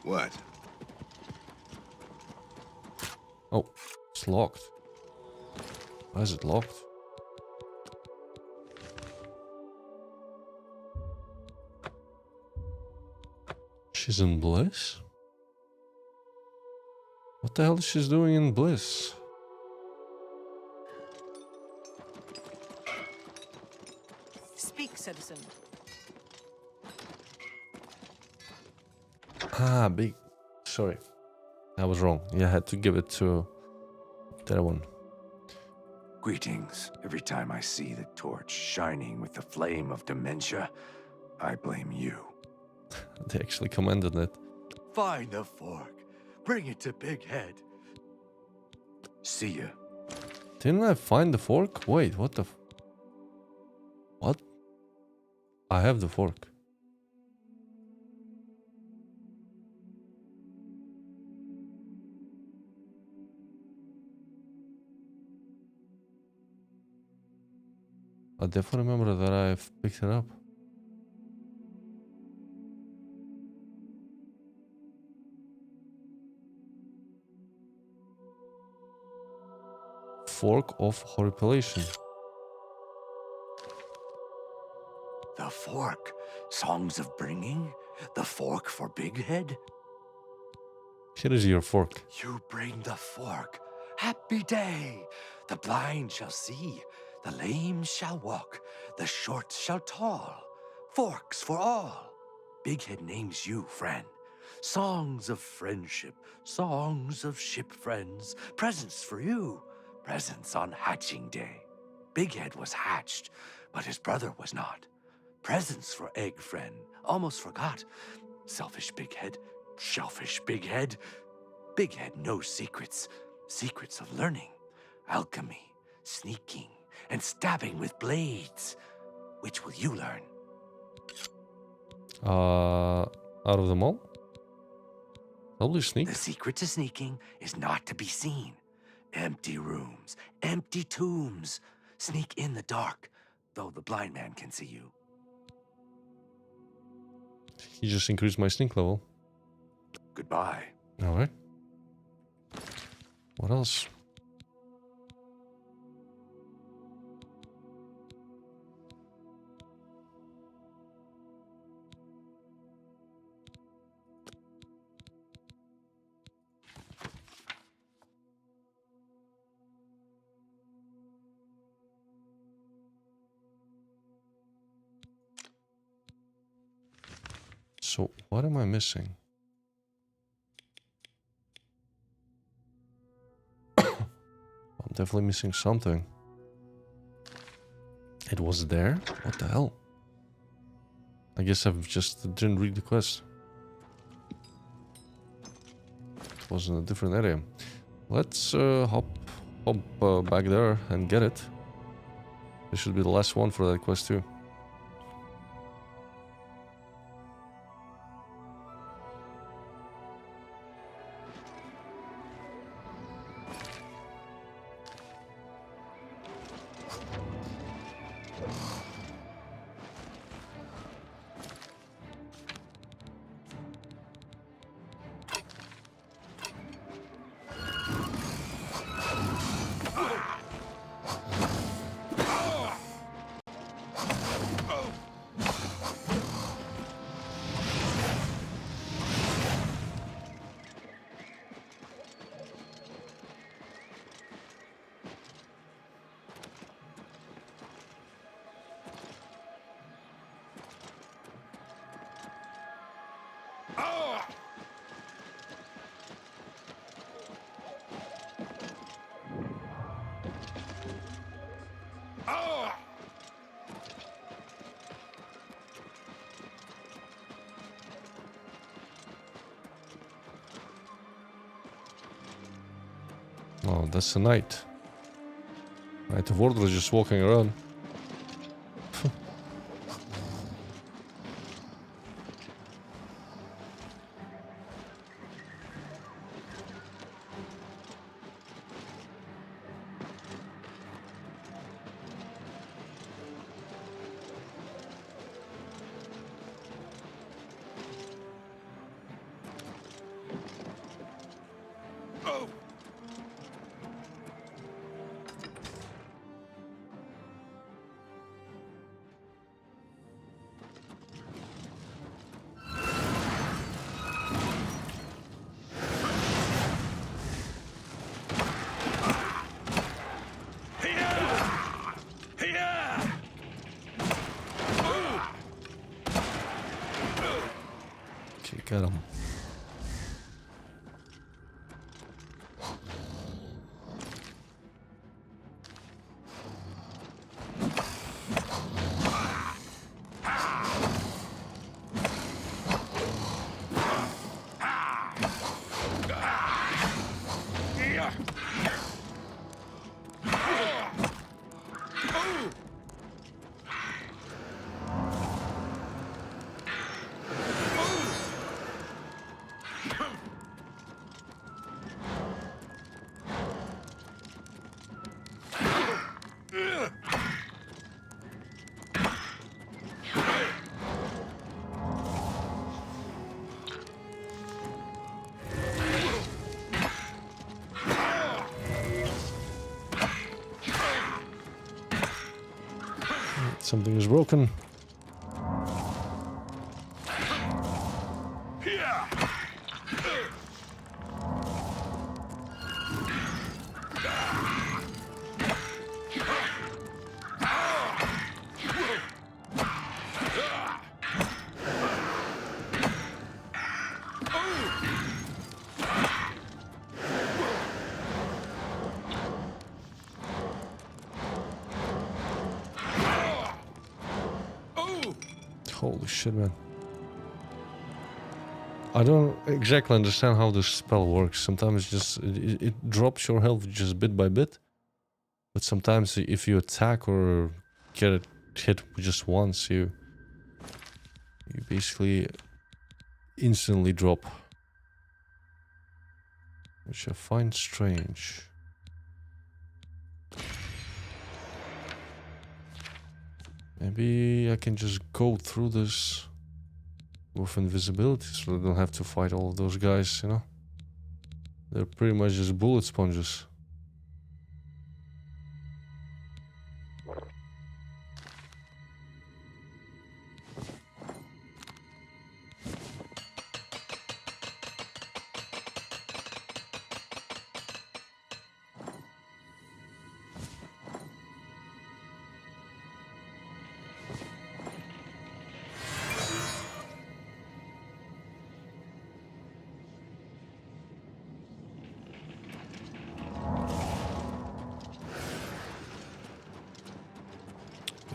What? Oh, it's locked. Why is it locked? She's in Bliss? What the hell is she doing in Bliss? Speak, citizen. Ah, big. Sorry. I was wrong. Yeah, I had to give it to that one. Greetings. Every time I see the torch shining with the flame of dementia, I blame you. They actually commented it. Find the fork. Bring it to Big Head. See ya. Didn't I find the fork? Wait, what the... What? I have the fork. I definitely remember that I've picked it up. Fork of Horripilation. The fork. Songs of bringing. The fork for Big Head. Here is your fork. You bring the fork. Happy day. The blind shall see. The lame shall walk. The short shall tall. Forks for all. Big Head names you friend. Songs of friendship. Songs of ship friends. Presents for you. Presents on hatching day. Big Head was hatched, but his brother was not. Presents for egg friend. Almost forgot. Selfish Big Head. Shellfish Big Head. Big Head knows secrets. Secrets of learning. Alchemy. Sneaking. And stabbing with blades. Which will you learn? Out of them all? Probably sneak. The secret to sneaking is not to be seen. Empty rooms, empty tombs, Sneak in the dark, though the blind man can see you. You just increased my sneak level. Goodbye. Alright. What else? So, what am I missing? I'm definitely missing something. It was there? What the hell? I guess I've just didn't read the quest. It was in a different area. Let's hop back there and get it. This should be the last one for that quest too. Oh, that's a knight. Knight of Order is just walking around. Get him. Something is broken. Holy shit, man. I don't exactly understand how this spell works. Sometimes just it drops your health just bit by bit. But sometimes if you attack or get it hit just once, you basically instantly drop. Which I find strange. Maybe I can just go through this with invisibility so I don't have to fight all of those guys, you know? They're pretty much just bullet sponges.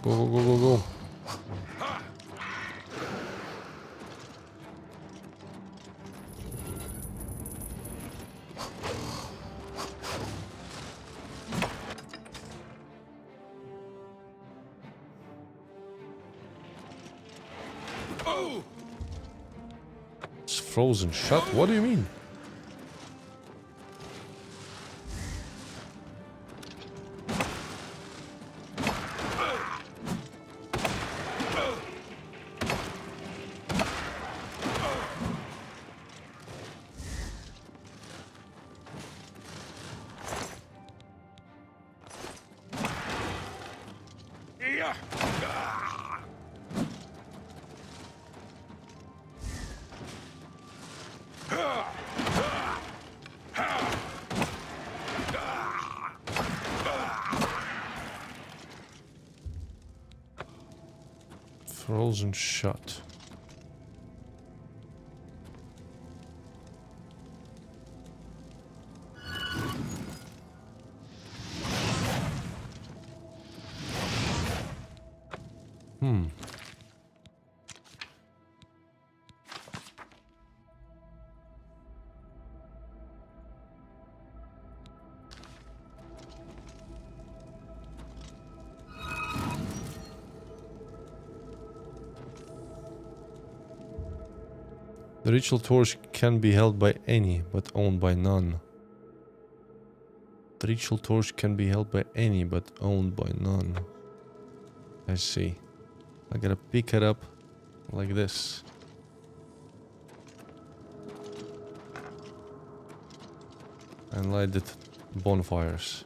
Go, go, go, go, go. It's frozen shut? What do you mean? Frozen shut. The ritual torch can be held by any, but owned by none. The ritual torch can be held by any, but owned by none. I see. I gotta pick it up like this. And light the bonfires.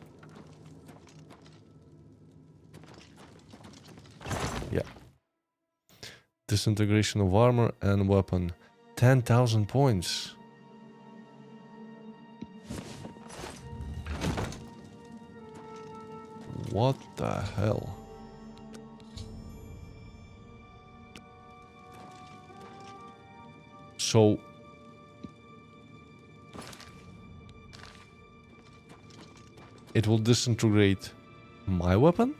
Yeah. Disintegration of armor and weapon. 10,000 points. What the hell? So it will disintegrate my weapon?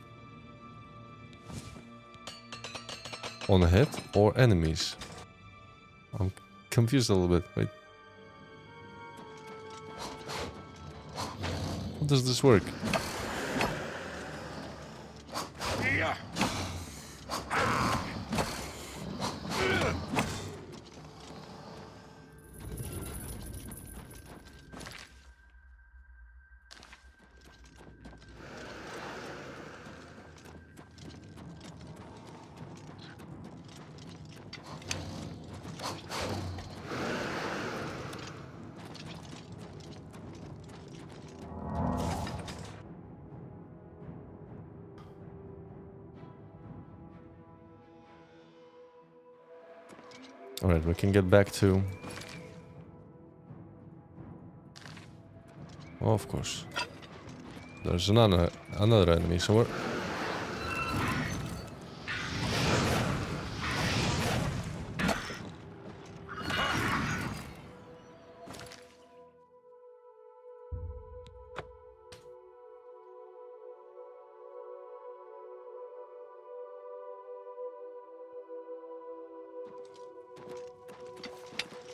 On a hit or enemies? I'm confused a little bit. Wait. How does this work? Alright, we can get back to... Oh, of course. There's another enemy somewhere.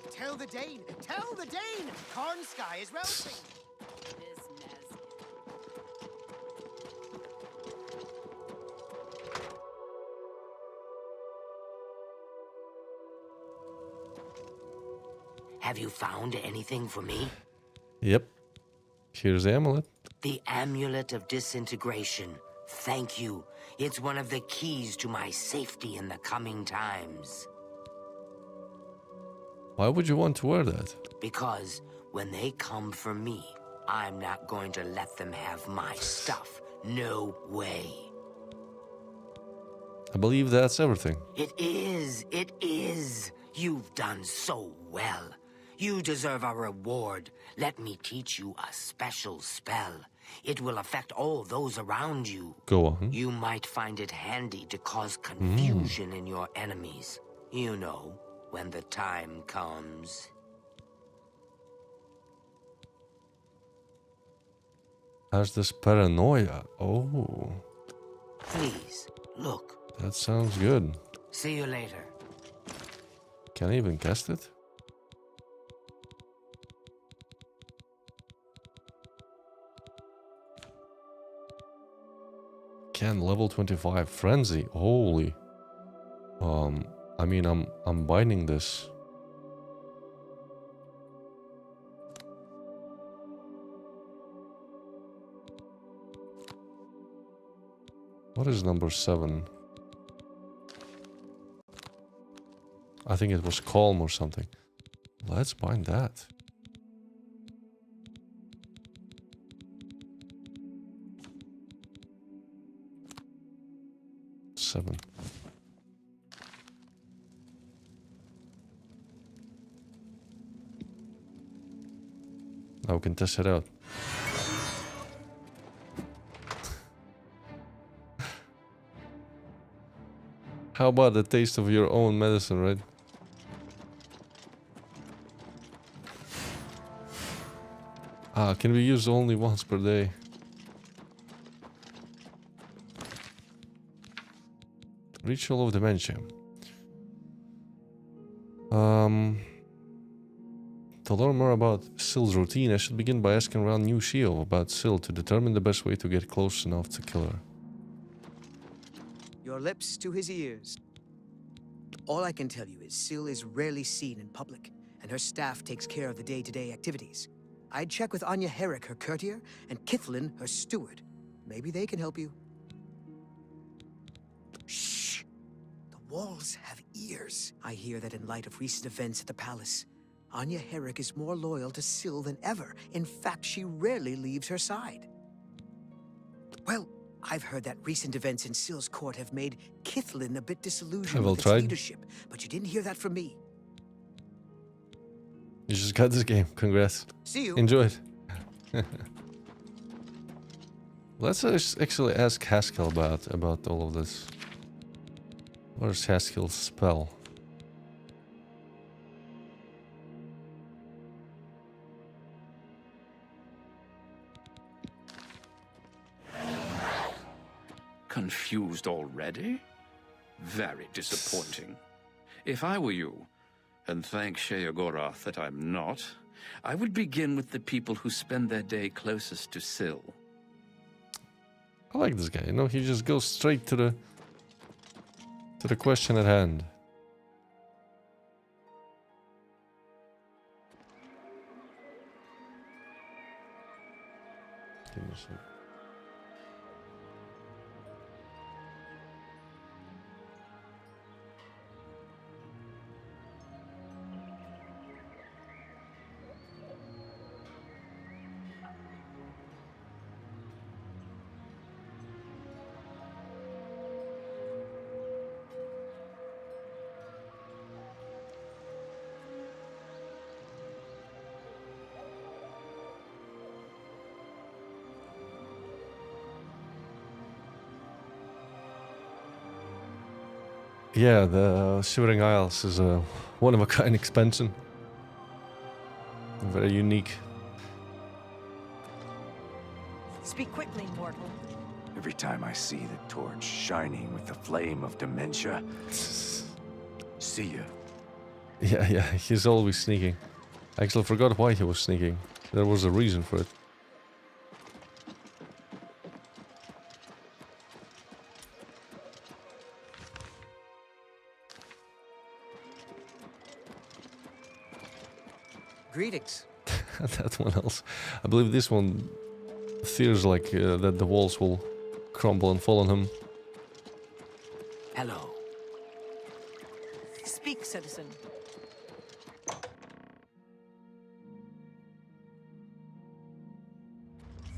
Tell the Dane! Tell the Dane! Corn Sky is roasting! Have you found anything for me? Yep. Here's the amulet. The Amulet of Disintegration. Thank you. It's one of the keys to my safety in the coming times. Why would you want to wear that? Because when they come for me, I'm not going to let them have my stuff. No way. I believe that's everything. It is. It is. You've done so well. You deserve a reward. Let me teach you a special spell. It will affect all those around you. Go on. You might find it handy to cause confusion in your enemies. You know, when the time comes. Has this paranoia? Oh. Please, look. That sounds good. See you later. Can I even cast it? Can level 25 frenzy. Holy. I mean I'm binding this. What is number 7? I think it was calm or something. Let's bind that. Seven. Now we can test it out. How about the taste of your own medicine, right? Can be used only once per day. Ritual of Dementia. To learn more about Sill's routine, I should begin by asking around New Sheo about Sill to determine the best way to get close enough to kill her. Your lips to his ears. All I can tell you is Sill is rarely seen in public, and her staff takes care of the day-to-day activities. I'd check with Anya Herrick, her courtier, and Kithlin, her steward. Maybe they can help you. Shh! The walls have ears. I hear that in light of recent events at the palace, Anya Herrick is more loyal to Sill than ever. In fact, she rarely leaves her side. Well, I've heard that recent events in Sill's court have made Kithlin a bit disillusioned with its leadership, but you didn't hear that from me. You just got this game. Congrats. See you. Enjoy it. Let's actually ask Haskell about all of this. Where's Haskell's spell? Confused already? Very disappointing. If I were you, and thank Sheogorath that I'm not, I would begin with the people who spend their day closest to Sill. I like this guy, you know, he just goes straight to the question at hand. Give me a second. Yeah, the Shivering Isles is a one-of-a-kind expansion. Very unique. Speak quickly, mortal. Every time I see the torch shining with the flame of dementia, see ya. Yeah, he's always sneaking. I actually forgot why he was sneaking. There was a reason for it. Greetings. That one else. I believe this one fears like that the walls will crumble and fall on him. Hello. Speak, citizen.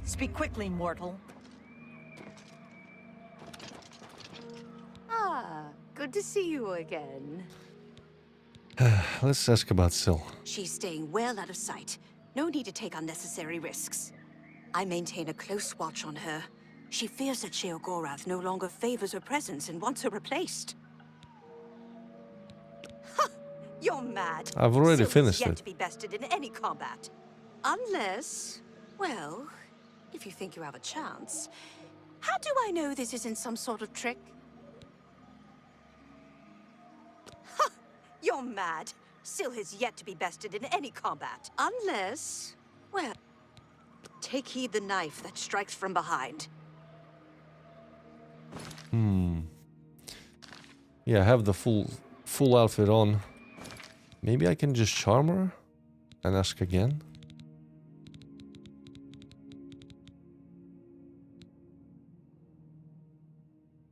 Speak quickly, mortal. Ah, good to see you again. Let's ask about Syl. She's staying well out of sight. No need to take unnecessary risks. I maintain a close watch on her. She fears that Sheogorath no longer favors her presence and wants her replaced. Ha! You're mad. I've already Syl finished is yet it. to be bested in any combat. Unless, well, if you think you have a chance. How do I know this isn't some sort of trick? Ha! You're mad. Syl has yet to be bested in any combat. Unless, well, take heed the knife that strikes from behind. Yeah, I have the full outfit on. Maybe I can just charm her and ask again.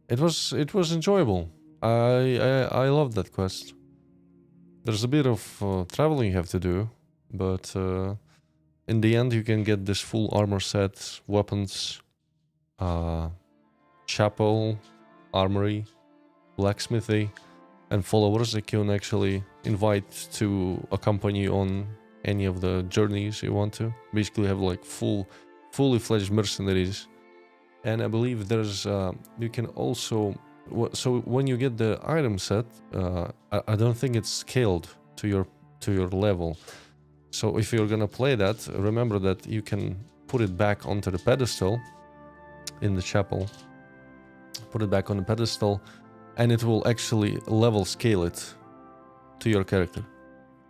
It was enjoyable. I loved that quest. There's a bit of traveling you have to do, but in the end you can get this full armor set, weapons, chapel, armory, blacksmithy, and followers that you can actually invite to accompany you on any of the journeys you want to. Basically have like fully fledged mercenaries. And I believe there's you can also, so when you get the item set, I don't think it's scaled to your level. So if you're gonna play that, remember that you can put it back onto the pedestal in the chapel. Put it back on the pedestal, and it will actually level scale it to your character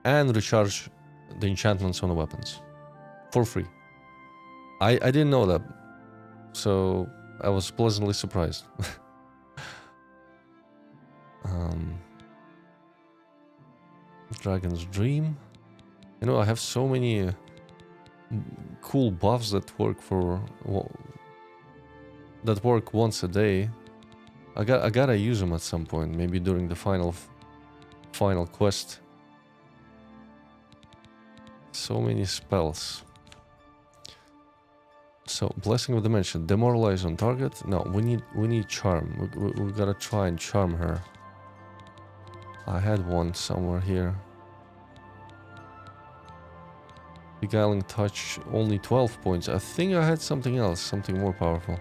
and recharge the enchantments on the weapons for free. I didn't know that, so I was pleasantly surprised. Dragon's Dream. You know, I have so many cool buffs that work once a day. I gotta use them at some point, maybe during the final quest. So many spells. So, Blessing of Dimension, demoralize on target. No, we need charm. We gotta try and charm her. I had one somewhere here. Beguiling touch, only 12 points. I think I had something else, something more powerful.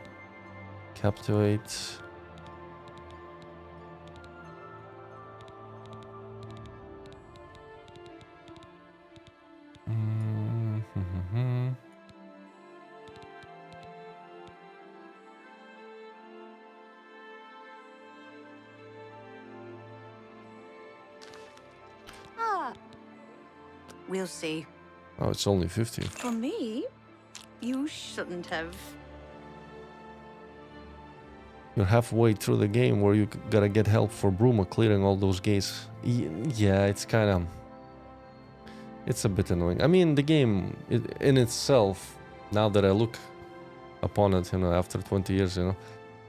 Captivate. We'll see. Oh, it's only 50. For me, you shouldn't have. You're halfway through the game where you gotta get help for Bruma clearing all those gates. Yeah, it's kind of... It's a bit annoying. I mean, the game in itself, now that I look upon it, you know, after 20 years, you know,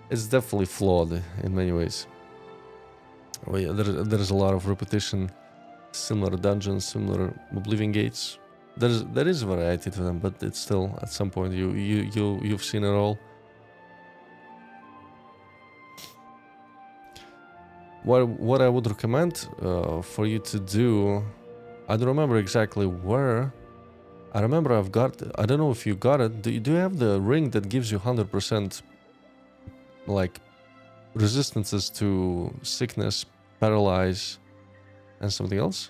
it's definitely flawed in many ways. Well, yeah, there's a lot of repetition, similar dungeons, similar Oblivion gates. There is variety to them, but it's still, at some point, you've seen it all. What I would recommend for you to do, I don't remember exactly where. I remember I don't know if you got it. Do you have the ring that gives you 100% like resistances to sickness, paralyze, and something else?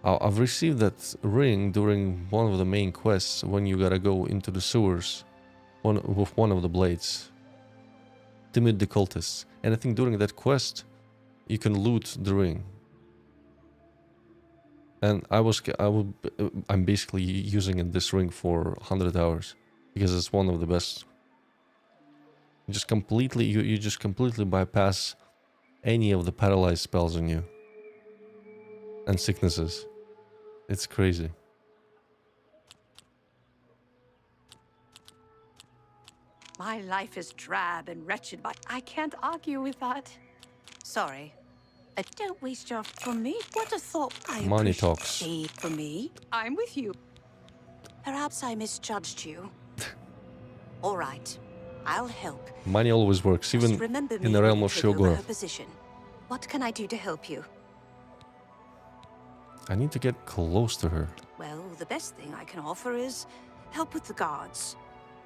I've received that ring during one of the main quests when you gotta go into the sewers with one of the blades to meet the cultists. And I think during that quest you can loot the ring. And I'm basically using this ring for 100 hours because it's one of the best. You just completely bypass any of the paralyzed spells on you and sicknesses. It's crazy. My life is drab and wretched, but I can't argue with that. Sorry. Don't waste your for me. What a thought. Money talks. For me. I'm with you. Perhaps I misjudged you. All right. I'll help. Money always works, even Just remember in me the when realm you of take over her Sheogorath. position. What can I do to help you? I need to get close to her. Well, the best thing I can offer is help with the guards.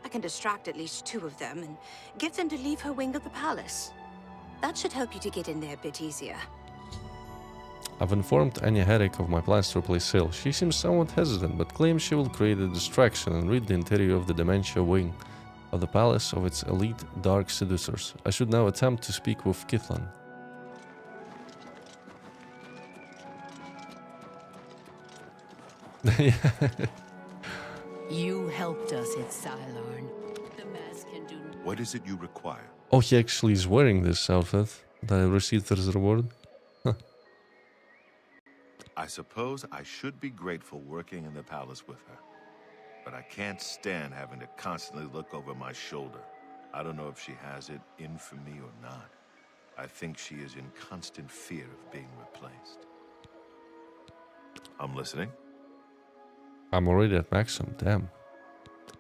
I can distract at least 2 of them and get them to leave her wing of the palace. That should help you to get in there a bit easier. I've informed Anya Herrick of my plans to replace Sail. She seems somewhat hesitant, but claims she will create a distraction and rid the interior of the Dementia wing of the palace of its elite dark seducers. I should now attempt to speak with Kithlan. You helped us at Silarn. The mask can do. What is it you require? Oh, he actually is wearing this outfit that I received as a reward. Huh. I suppose I should be grateful working in the palace with her. But I can't stand having to constantly look over my shoulder. I don't know if she has it in for me or not. I think she is in constant fear of being replaced. I'm listening. I'm already at maximum, damn.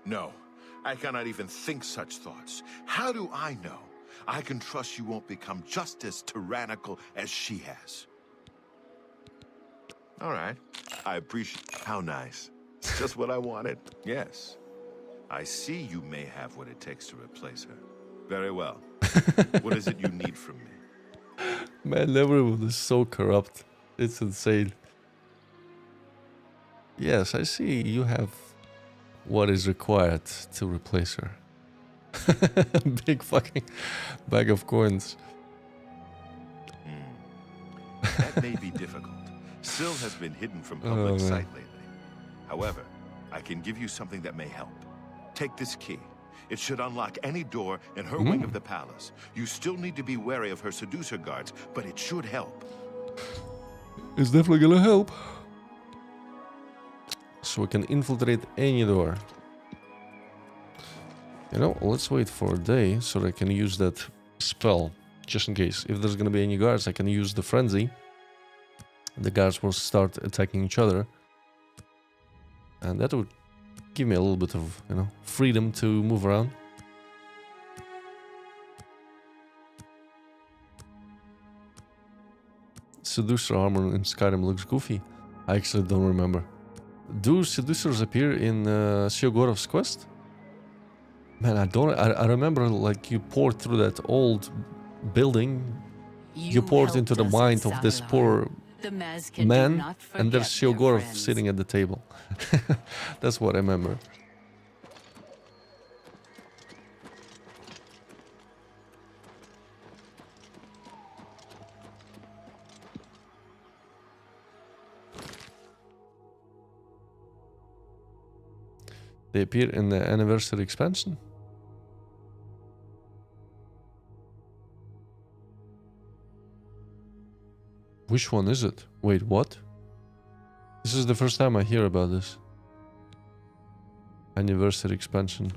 No, I cannot even think such thoughts. How do I know? I can trust you won't become just as tyrannical as she has. All right. I appreciate. How nice. It's just what I wanted. Yes. I see you may have what it takes to replace her. Very well. What is it you need from me? Man, everyone is so corrupt. It's insane. Yes, I see you have what is required to replace her. Big fucking bag of coins. That may be difficult. Syl has been hidden from public sight lately. However, I can give you something that may help. Take this key. It should unlock any door in her wing of the palace. You still need to be wary of her seducer guards, but it should help. It's definitely gonna help. So we can infiltrate any door. You know, let's wait for a day so that I can use that spell. Just in case. If there's gonna be any guards, I can use the frenzy. The guards will start attacking each other. And that would give me a little bit of, you know, freedom to move around. Seducer armor in Skyrim looks goofy. I actually don't remember. Do seducers appear in Sheogorath's quest? Man, I remember like you poured through that old building. You poured into the mind of this poor man, and there's Sheogorath sitting at the table. That's what I remember. They appear in the anniversary expansion. Which one is it? Wait, what? This is the first time I hear about this. Anniversary expansion.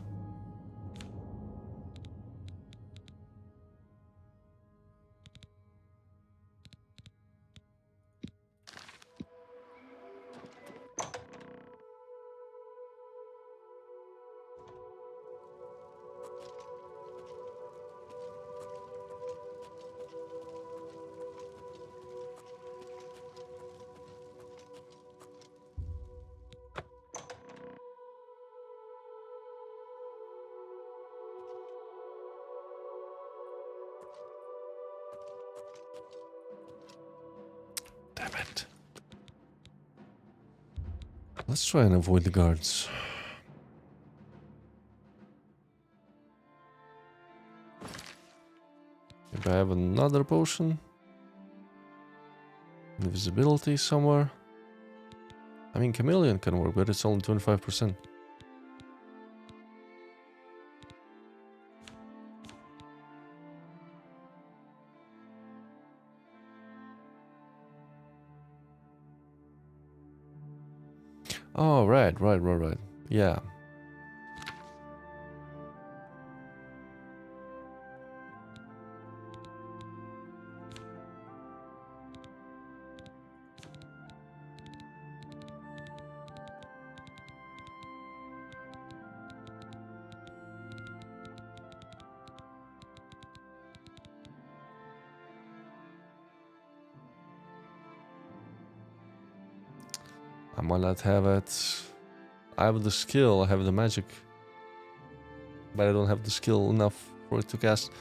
Damn it. Let's try and avoid the guards. If I have another potion. Invisibility somewhere. I mean, Chameleon can work, but it's only 25%. Oh, right. Yeah. might not have it. I have the skill, I have the magic. But I don't have the skill enough for it to cast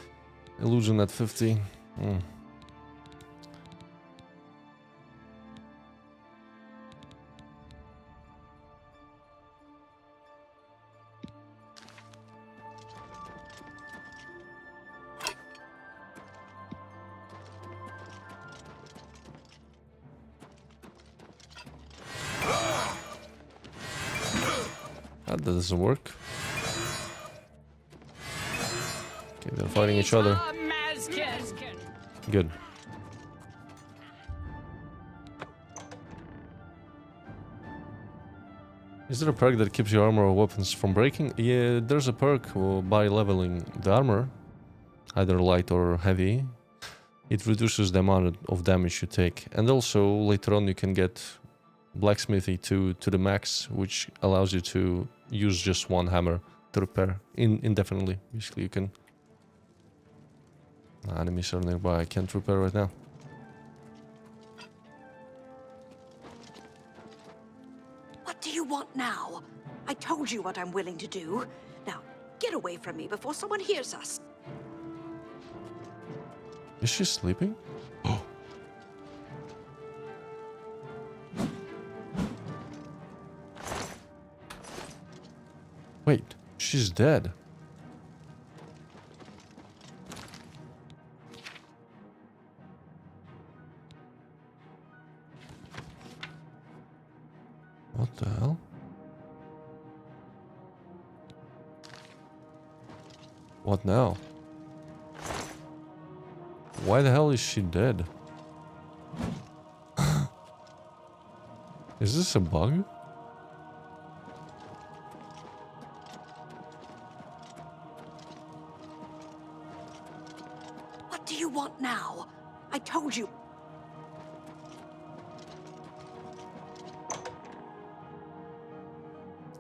illusion at 50. That doesn't work. Okay, they're fighting each other. Good. Is there a perk that keeps your armor or weapons from breaking? Yeah, there's a perk by leveling the armor, either light or heavy. It reduces the amount of damage you take. And also, later on, you can get blacksmithy to the max, which allows you to use just one hammer to repair indefinitely. Basically, you can... Enemies are nearby, I can't repair right now. What do you want now? I told you what I'm willing to do. Now, get away from me before someone hears us. Is she sleeping? Oh. Wait, she's dead. What the hell? What now? Why the hell is she dead? Is this a bug? What do you want now? I told you.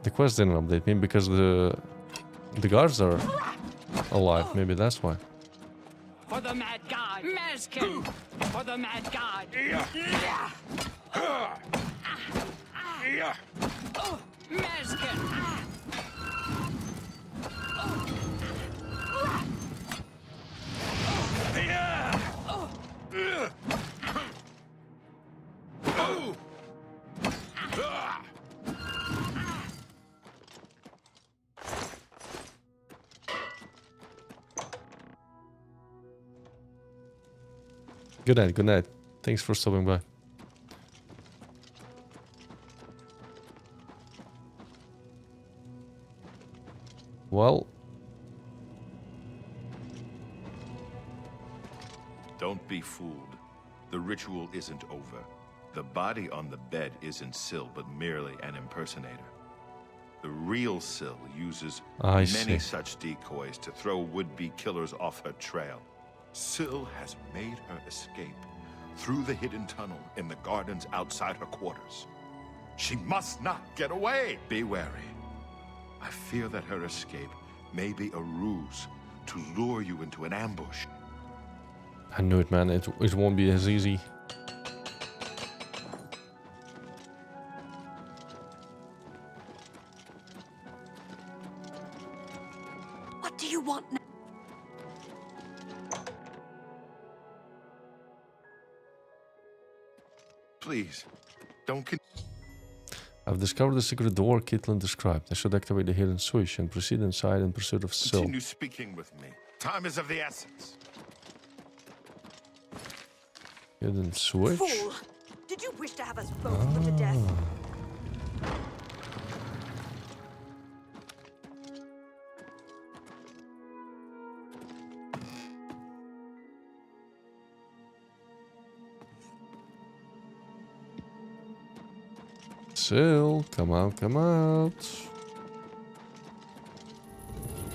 The quest didn't update me because the guards are alive. Maybe that's why. For the mad god, Mazkin! For the mad god! Mazkin! Good night, good night. Thanks for stopping by. Well... Don't be fooled. The ritual isn't over. The body on the bed isn't Syl, but merely an impersonator. The real Syl uses many such decoys to throw would-be killers off her trail. Syl has made her escape through the hidden tunnel in the gardens outside her quarters. She must not get away! Be wary. I fear that her escape may be a ruse to lure you into an ambush. I knew it, man. It won't be as easy. What do you want now? Please, don't I've discovered the secret door Caitlin described. I should activate the hidden switch and proceed inside in pursuit of Syl. continue speaking with me. Time is of the essence. Hidden switch? Fool! Did you wish to have us both put to death? Syl, come out, come out.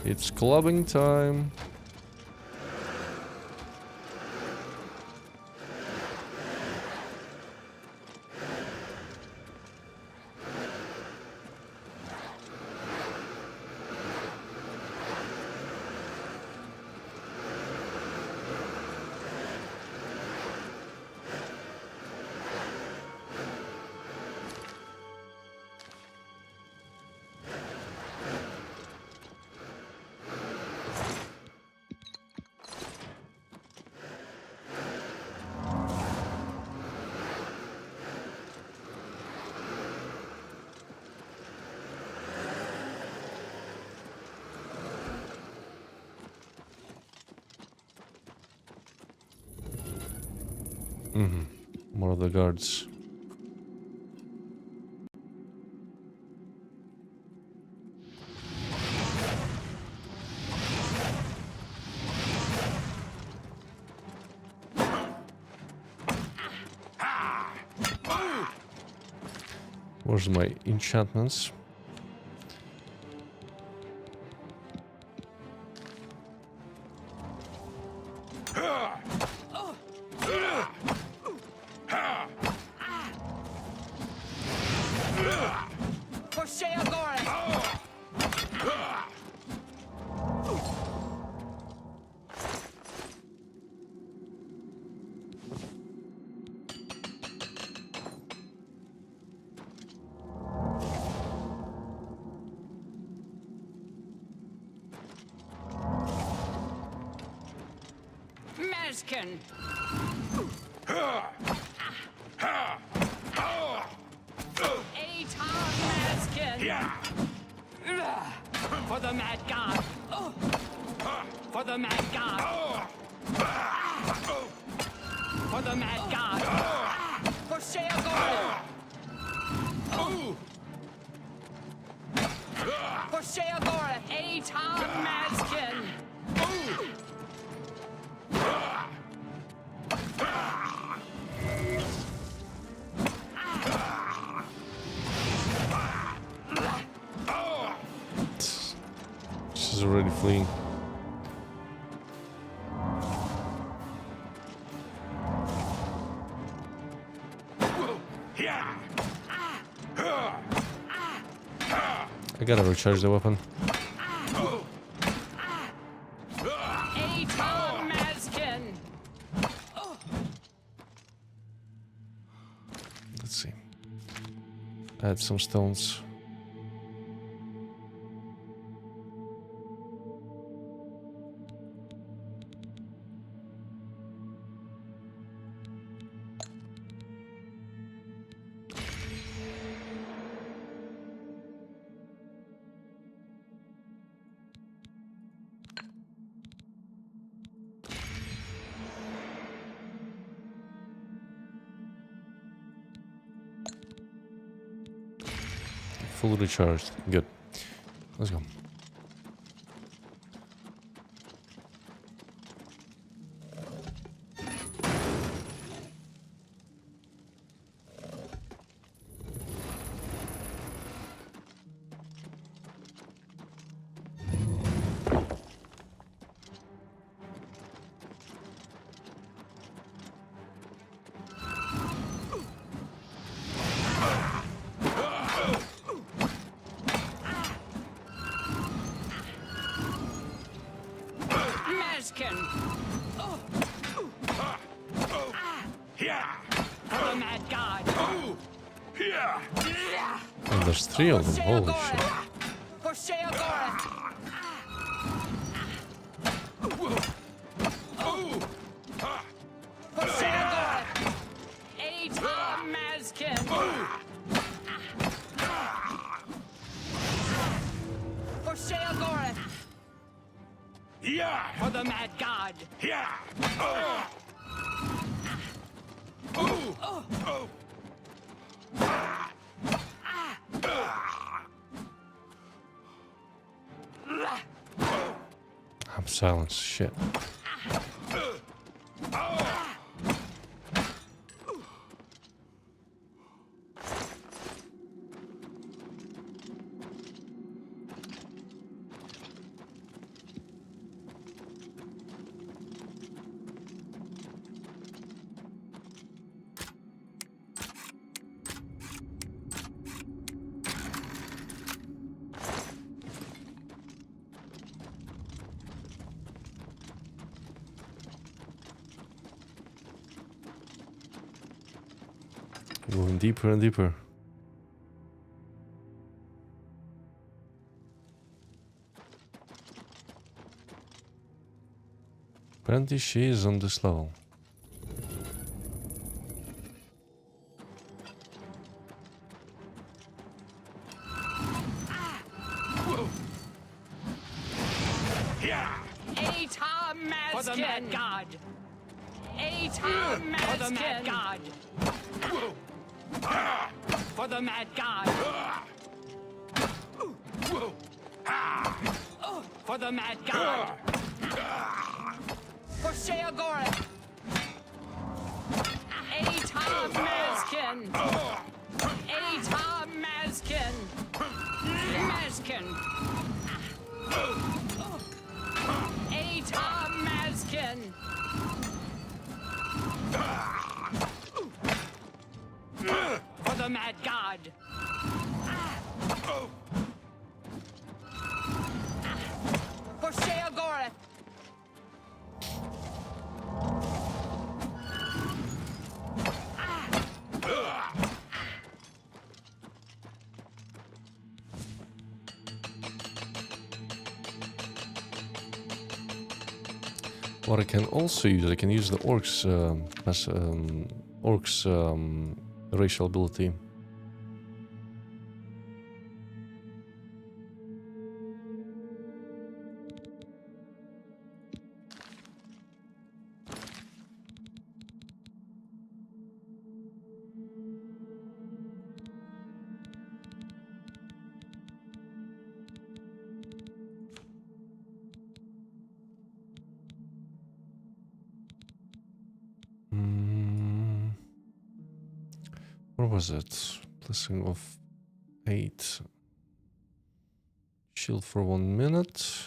It's clubbing time. More of the guards. Where's my enchantments? For Sheogorath! Meskin! Aton Meskin! For the Mad God! For the Mad God! For the Mad God! For Sheogorath! For Sheogorath! Aton Meskin! She's already fleeing. I gotta recharge the weapon. Aton Meskin! Let's see. Add some stones. Full recharged. Good. Let's go. Meskin! For the Mad God! And there's three of them. Holy shit. For Sheogorath! For Sheogorath! Aton Meskin! For Sheogorath! For the Mad God! I'm silenced. Shit. Moving deeper and deeper. Apparently she is on this level. Aton Meskin! For the Mad God! For the mad god. For the mad god. For the mad god. For Sheogorath. Atom Mazkin. Atom Mazkin. Mazkin. Atom Mazkin. For the mad god. For Sheogorath. What I can also use, I can use the orcs as racial ability. Where was it? Blessing of 8. Shield for 1 minute.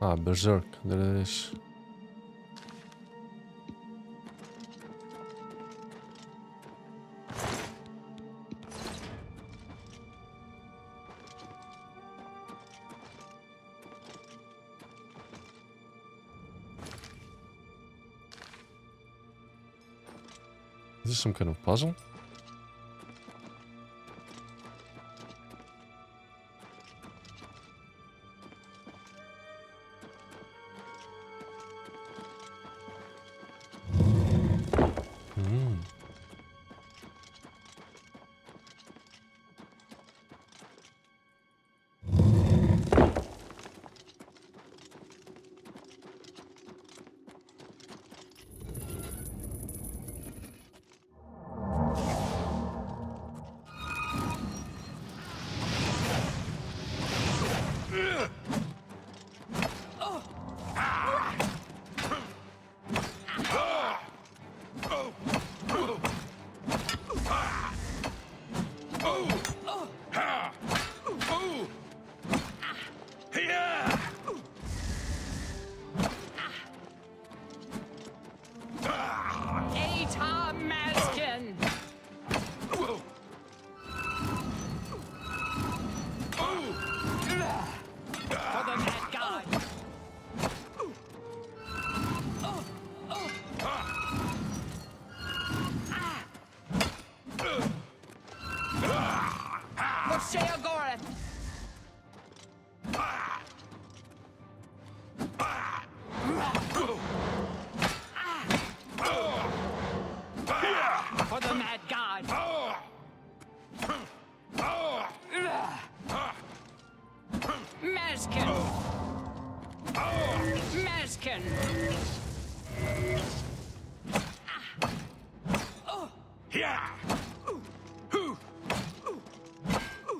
Ah, Berserk, there it is. Is this some kind of puzzle?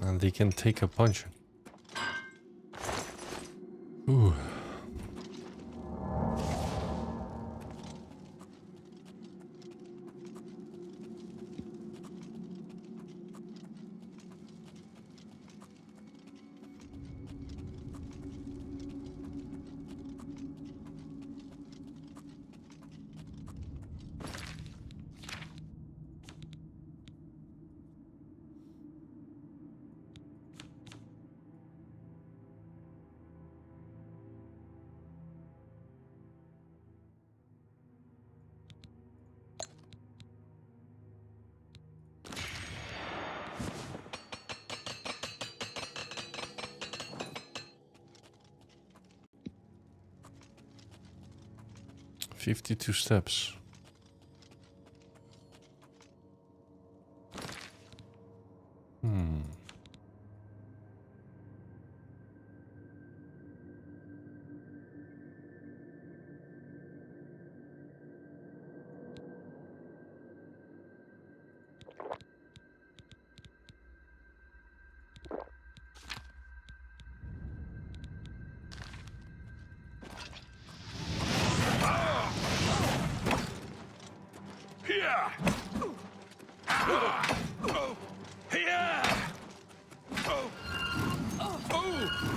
And they can take a punch. Ooh. $52 steps.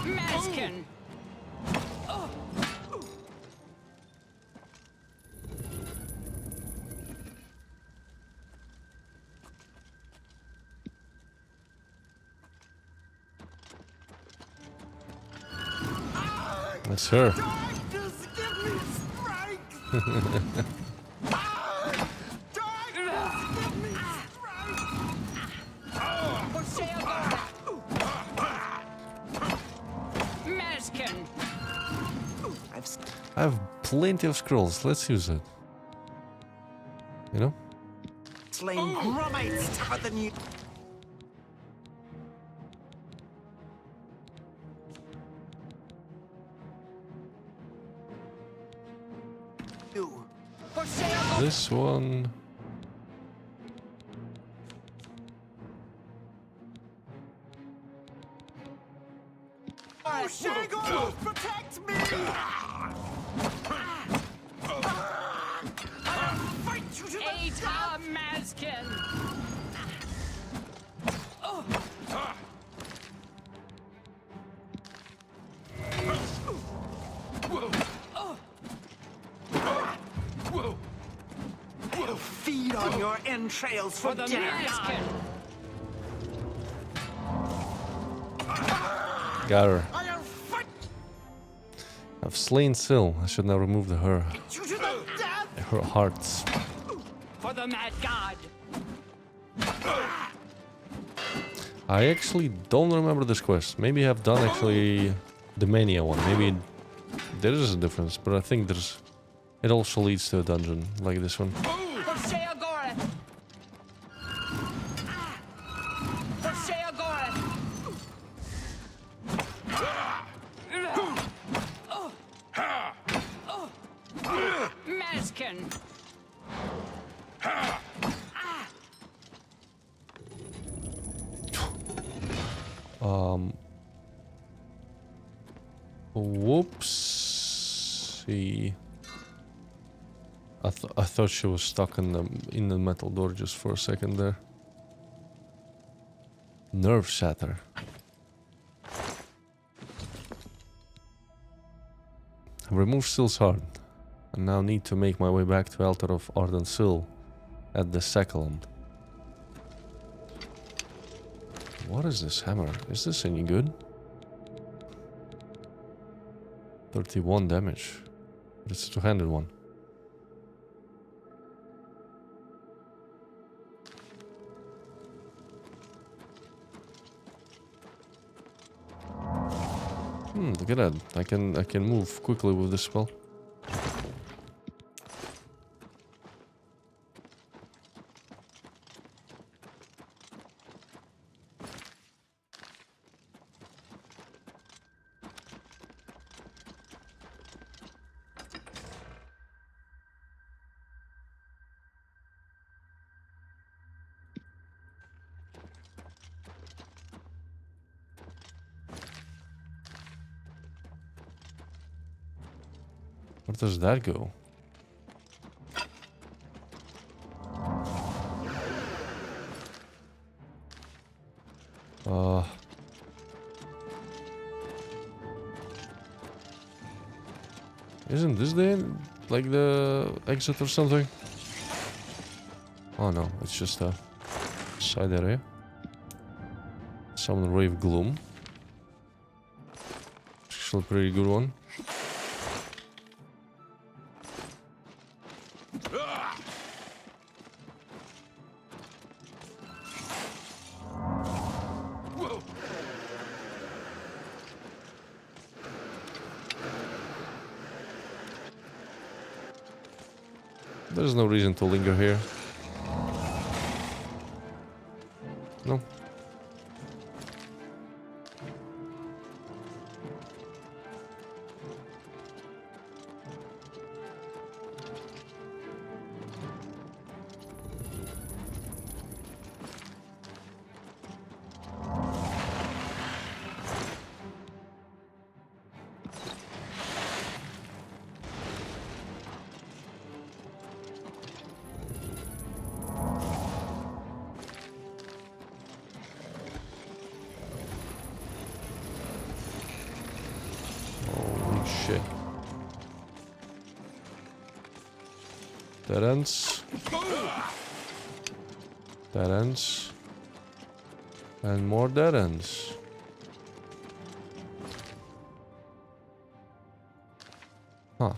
Maskin! That's her. I have plenty of scrolls. Let's use it. You know? Slain grommates tougher than you. This one. Oh, Sheogorath, protect me! I'll fight you to the Eta Maskin! I'll feed on your entrails for the dinner. Maskin! Got her. I'll fight I've slain Syl. I should now remove her you to the death! her hearts. For the Mad God! I actually don't remember this quest. Maybe I've done actually the Mania one. Maybe there is a difference, but I think there's. It also leads to a dungeon like this one. For Sheogorath! For Sheogorath! Maskin! Whoopsie. I thought she was stuck in the metal door just for a second there. Nerve shatter. I removed Syl's heart. I now need to make my way back to Altar of Ardent Syl at the Sakalon. What is this hammer? Is this any good? 31 damage. But it's a two-handed one. Look at that. I can move quickly with this spell. Where does that go? Isn't this like the exit or something? Oh no, it's just a side area. Summon Ray of Gloom. Actually a pretty good one. There's no reason to linger here. No. Dead ends. Dead ends. And more dead ends. Huh.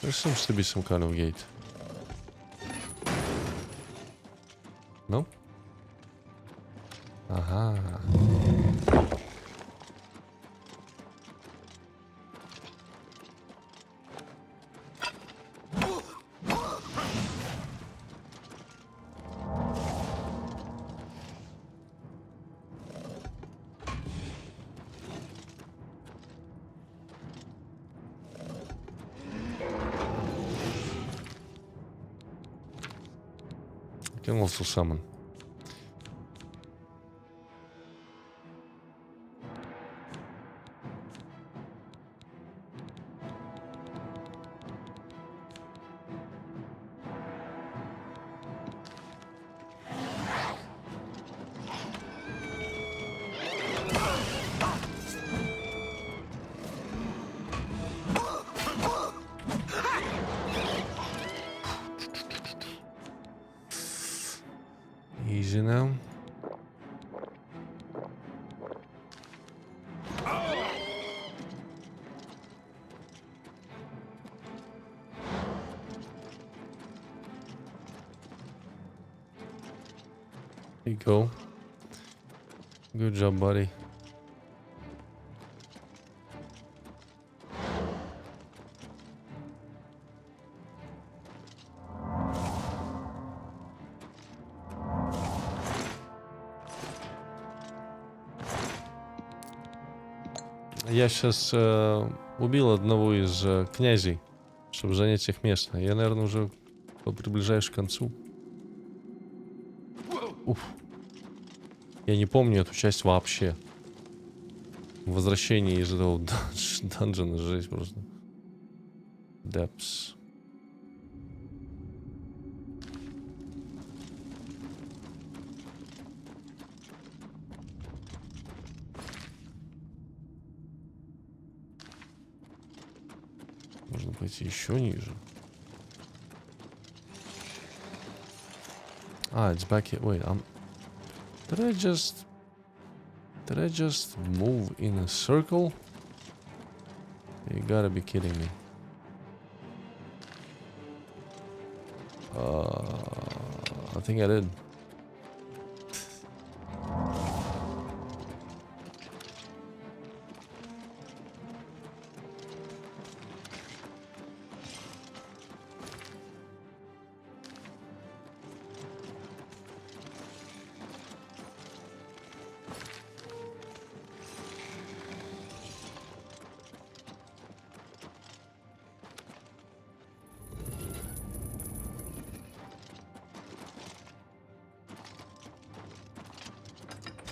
There seems to be some kind of gate. No? Aha. Can also summon. Easy now. There you go. Good job, buddy. Я сейчас убил одного из князей, чтобы занять их место. Я, наверное, уже приближаюсь к концу. Уф. Я не помню эту часть вообще. Возвращение из этого данжена, жесть просто. Depths. Можно пойти еще ниже. Ah, it's back here. Wait, Did I just move in a circle? You gotta be kidding me. I think I did.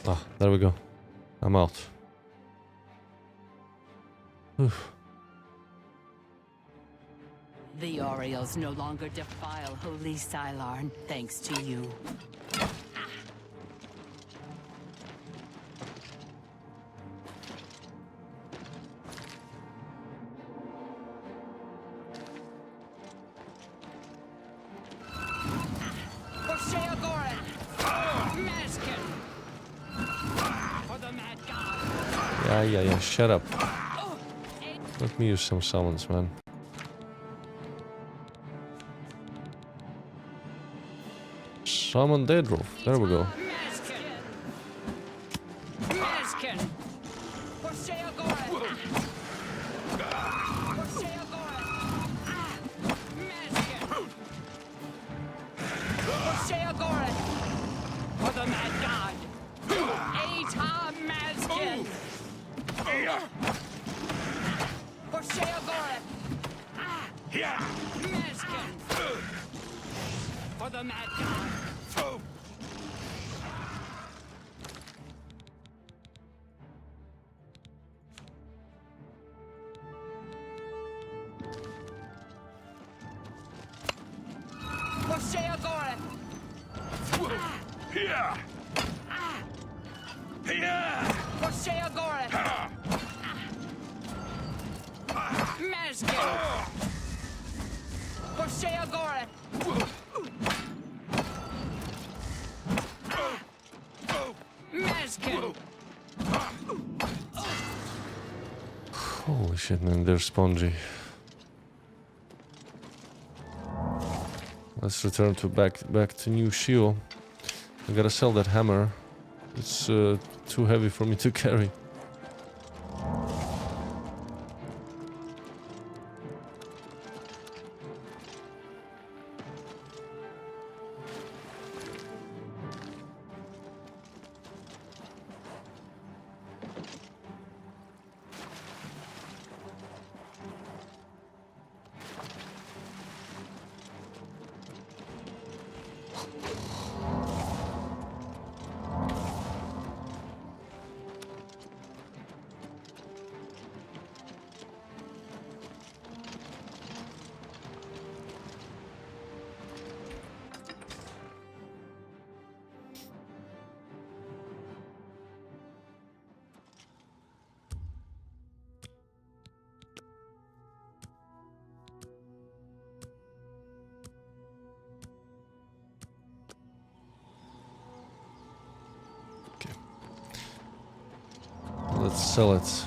Ah, there we go. I'm out. Oof. The Orioles no longer defile holy Sylarn, thanks to you. For Sheogorath! Maskin! For the mad god! Yeah, shut up. Let me use some summons, man. Summon Daedric. There we go. Maskin! For Sheogorath! For Sheogorath! Maskin! For Sheogorath! For the mad god! Eta Maskin! For Sheogorath! Maskin! For the mad god! For Sheogorath! For Sheogorath! Maskin! For Sheogorath! Meskin! Holy shit, man, they're spongy. Let's return to back to New Shio. I gotta sell that hammer. It's too heavy for me to carry. Let's sell it.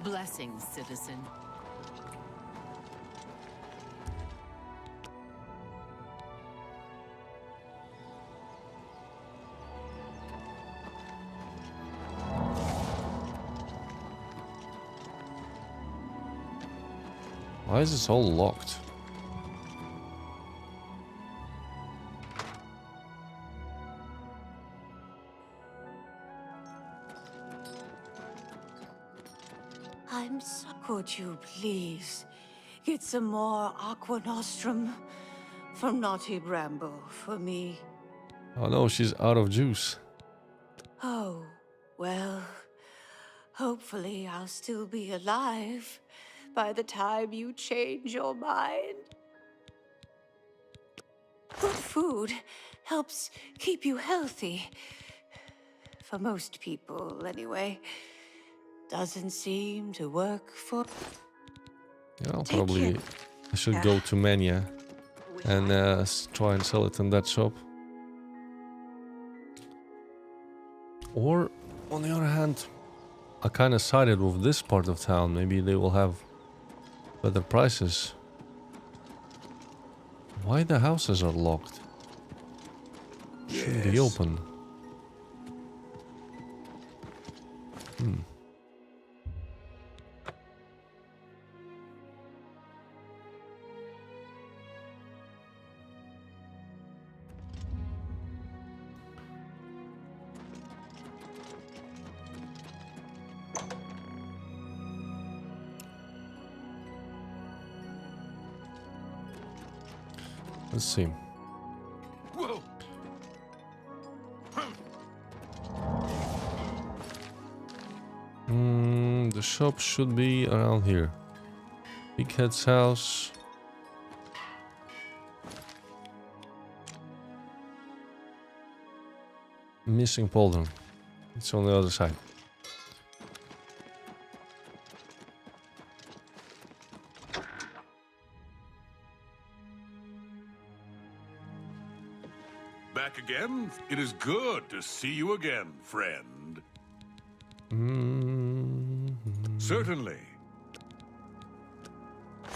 Blessings, citizen. Why is this all locked? I'm so... Could you please get some more aqua nostrum from Naughty Brambo for me? Oh no, she's out of juice. Oh, well, hopefully I'll still be alive by the time you change your mind. Good food helps keep you healthy. For most people, anyway. Doesn't seem to work for... Yeah, probably I should go to Mania and try and sell it in that shop. Or, on the other hand, I kind of sided with this part of town. Maybe they will have better prices. Why the houses are locked? Should be open. Let's see. The shop should be around here. Big Head's house. Missing Pauldron. It's on the other side. Back again? It is good to see you again, friend. Certainly.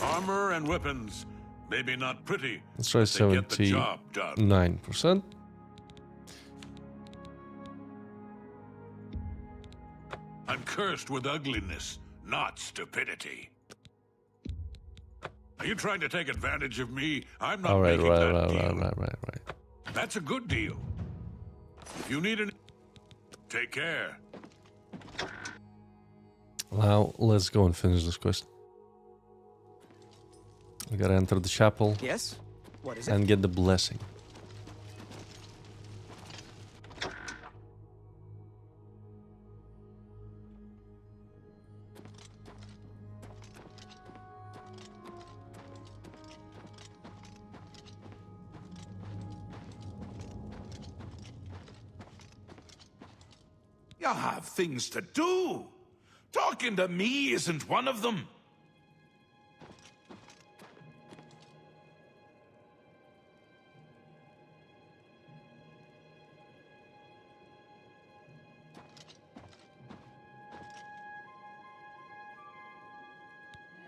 Armor and weapons, maybe not pretty, Let's try but they get the job done. 79%. I'm cursed with ugliness, not stupidity. Are you trying to take advantage of me? I'm not Alright, making that deal. right. That's a good deal. If you need an... Take care. Now, let's go and finish this quest. We gotta enter the chapel. Yes? What is it? And get the blessing. You have things to do. Talking to me isn't one of them.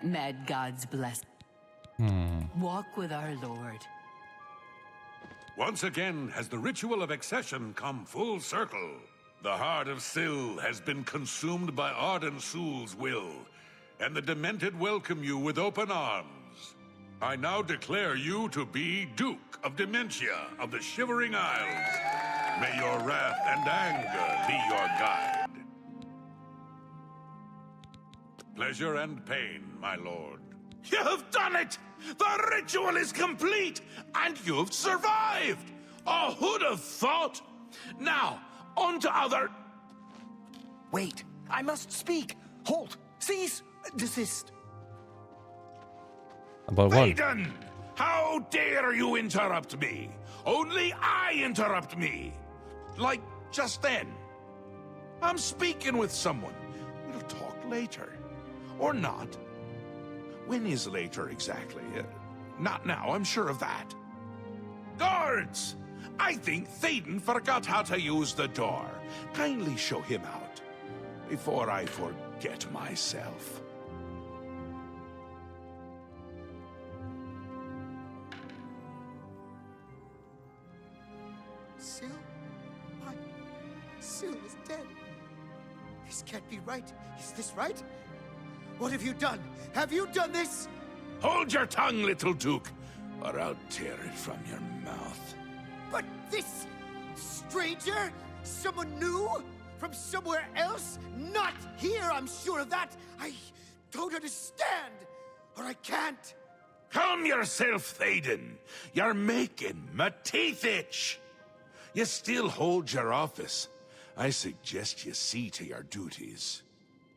Mad gods bless. Walk with our Lord. Once again has the ritual of accession come full circle. The heart of Syl has been consumed by Arden Sul's will, and the Demented welcome you with open arms. I now declare you to be Duke of Dementia of the Shivering Isles. May your wrath and anger be your guide. Pleasure and pain, my lord. You've done it! The ritual is complete, and you've survived! Oh, who'd have thought? Now, on to other... Wait, I must speak. Halt, cease, desist. About what? Maiden! How dare you interrupt me? Only I interrupt me. Like just then. I'm speaking with someone. We'll talk later. Or not. When is later exactly? Not now, I'm sure of that. Guards! I think Thaden forgot how to use the door. Kindly show him out, before I forget myself. Syl? Syl is dead. This can't be right. Is this right? What have you done? Have you done this? Hold your tongue, little Duke, or I'll tear it from your mouth. But this stranger? Someone new? From somewhere else? Not here, I'm sure of that. I don't understand. Or I can't. Calm yourself, Thaden. You're making my teeth itch. You still hold your office. I suggest you see to your duties.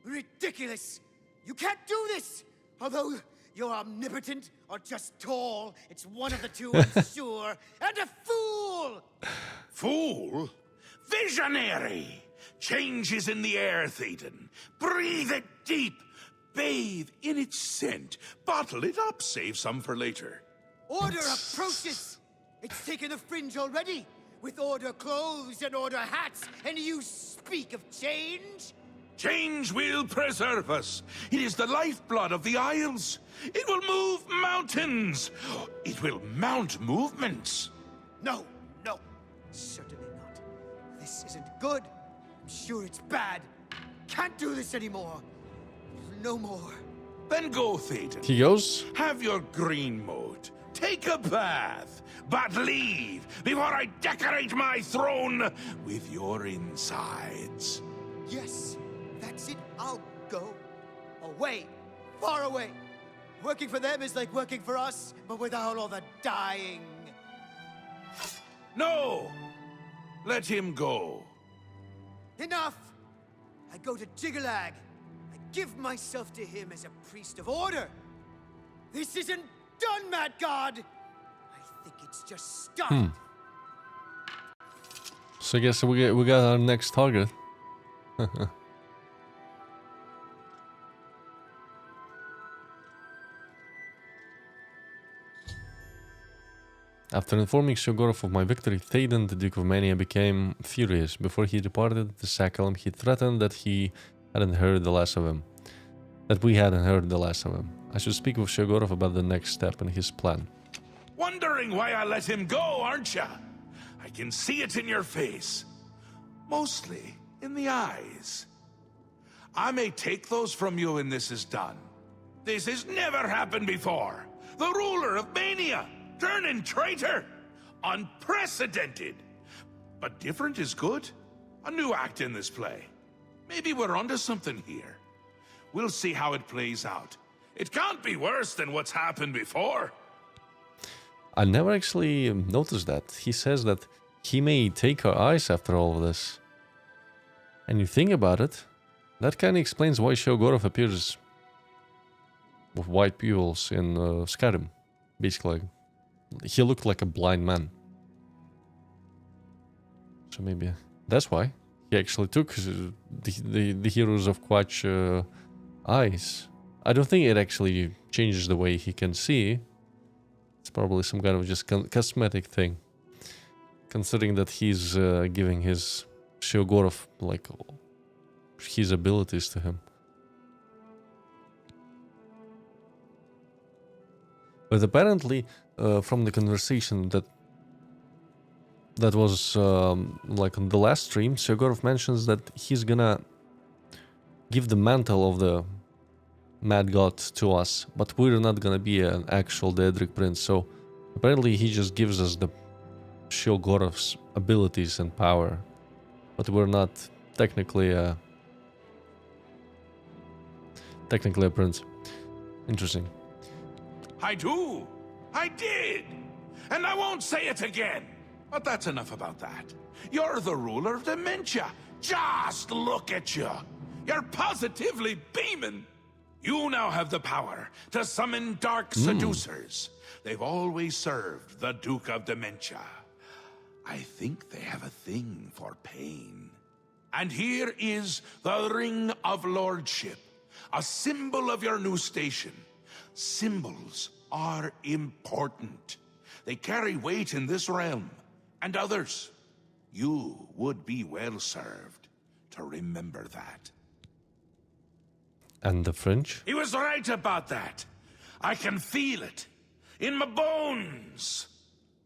Ridiculous! You can't do this! Although you're omnipotent or just tall, it's one of the two, I'm sure. And a fool! Fool? Visionary! Change is in the air, Thaden. Breathe it deep. Bathe in its scent. Bottle it up. Save some for later. Order approaches! It's taken the fringe already. With order clothes and order hats, and you speak of change? Change will preserve us. It is the lifeblood of the Isles. It will move mountains. It will mount movements. No, no, certainly not. This isn't good. I'm sure it's bad. Can't do this anymore. No more. Then go, Thaden. He goes. Have your green moat. Take a bath. But leave before I decorate my throne with your insides. Yes, that's it. I'll go. Away. Far away. Working for them is like working for us, but without all the dying. No! Let him go. Enough! I go to Jiggalag. I give myself to him as a priest of order. This isn't done, Mad God! I think it's just started. So I guess we got our next target. After informing Sheogorath of my victory, Thaden, the Duke of Mania, became furious. Before he departed the Sachalum, he threatened that he hadn't heard the last of him. That we hadn't heard the last of him. I should speak with Sheogorath about the next step in his plan. Wondering why I let him go, aren't ya? I can see it in your face. Mostly in the eyes. I may take those from you when this is done. This has never happened before. The ruler of Mania, turning traitor. Unprecedented. But different is good. A new act in this play. Maybe we're onto something here. We'll see how it plays out. It can't be worse than what's happened before. I never actually noticed that. He says that he may take our eyes after all of this. And you think about it, that kind of explains why Sheogorath appears with white pupils in Skyrim. Basically, he looked like a blind man. So maybe that's why he actually took the Heroes of Quatch eyes. I don't think it actually changes the way he can see. It's probably some kind of just cosmetic thing. Considering that he's giving his Sheogorath, like, his abilities to him. But apparently, from the conversation that was like on the last stream, Sheogorath mentions that he's gonna give the mantle of the Mad God to us, but we're not gonna be an actual Daedric Prince. So apparently he just gives us the Sheogorath's abilities and power, but we're not technically a prince. Interesting. I do. I did. And I won't say it again. But that's enough about that. You're the ruler of dementia. Just look at you. You're positively beaming. You now have the power to summon dark seducers. They've always served the Duke of Dementia. I think they have a thing for pain. And here is the Ring of Lordship, a symbol of your new station. Symbols are important. They carry weight in this realm and others. You would be well served to remember that. And the fringe? He was right about that. I can feel it. In my bones.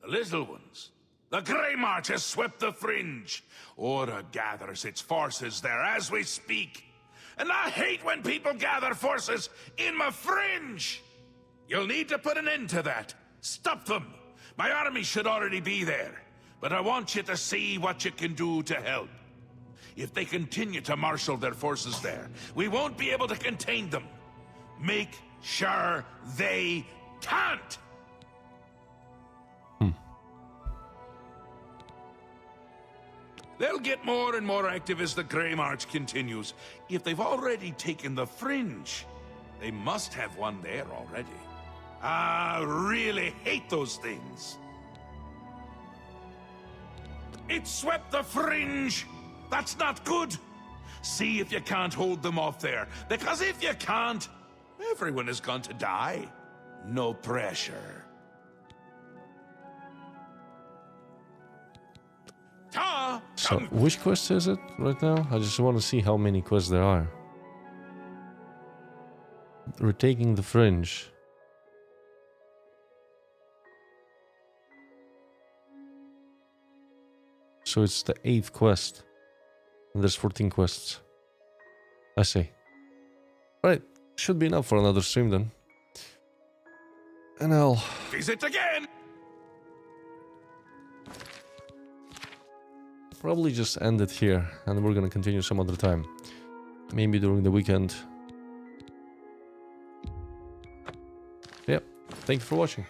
The little ones. The Grey March has swept the fringe. Aura gathers its forces there as we speak. And I hate when people gather forces in my fringe. You'll need to put an end to that. Stop them. My army should already be there. But I want you to see what you can do to help. If they continue to marshal their forces there, we won't be able to contain them. Make sure they can't! They'll get more and more active as the Grey March continues. If they've already taken the fringe, they must have one there already. I really hate those things. It swept the fringe! That's not good! See if you can't hold them off there, because if you can't, everyone is going to die. No pressure. So, which quest is it right now? I just want to see how many quests there are. Retaking the fringe. So it's the 8th quest. And there's 14 quests. I see. Right, should be enough for another stream then. And I'll... Visit again! probably just end it here, and we're gonna continue some other time. Maybe during the weekend. Yep, thank you for watching.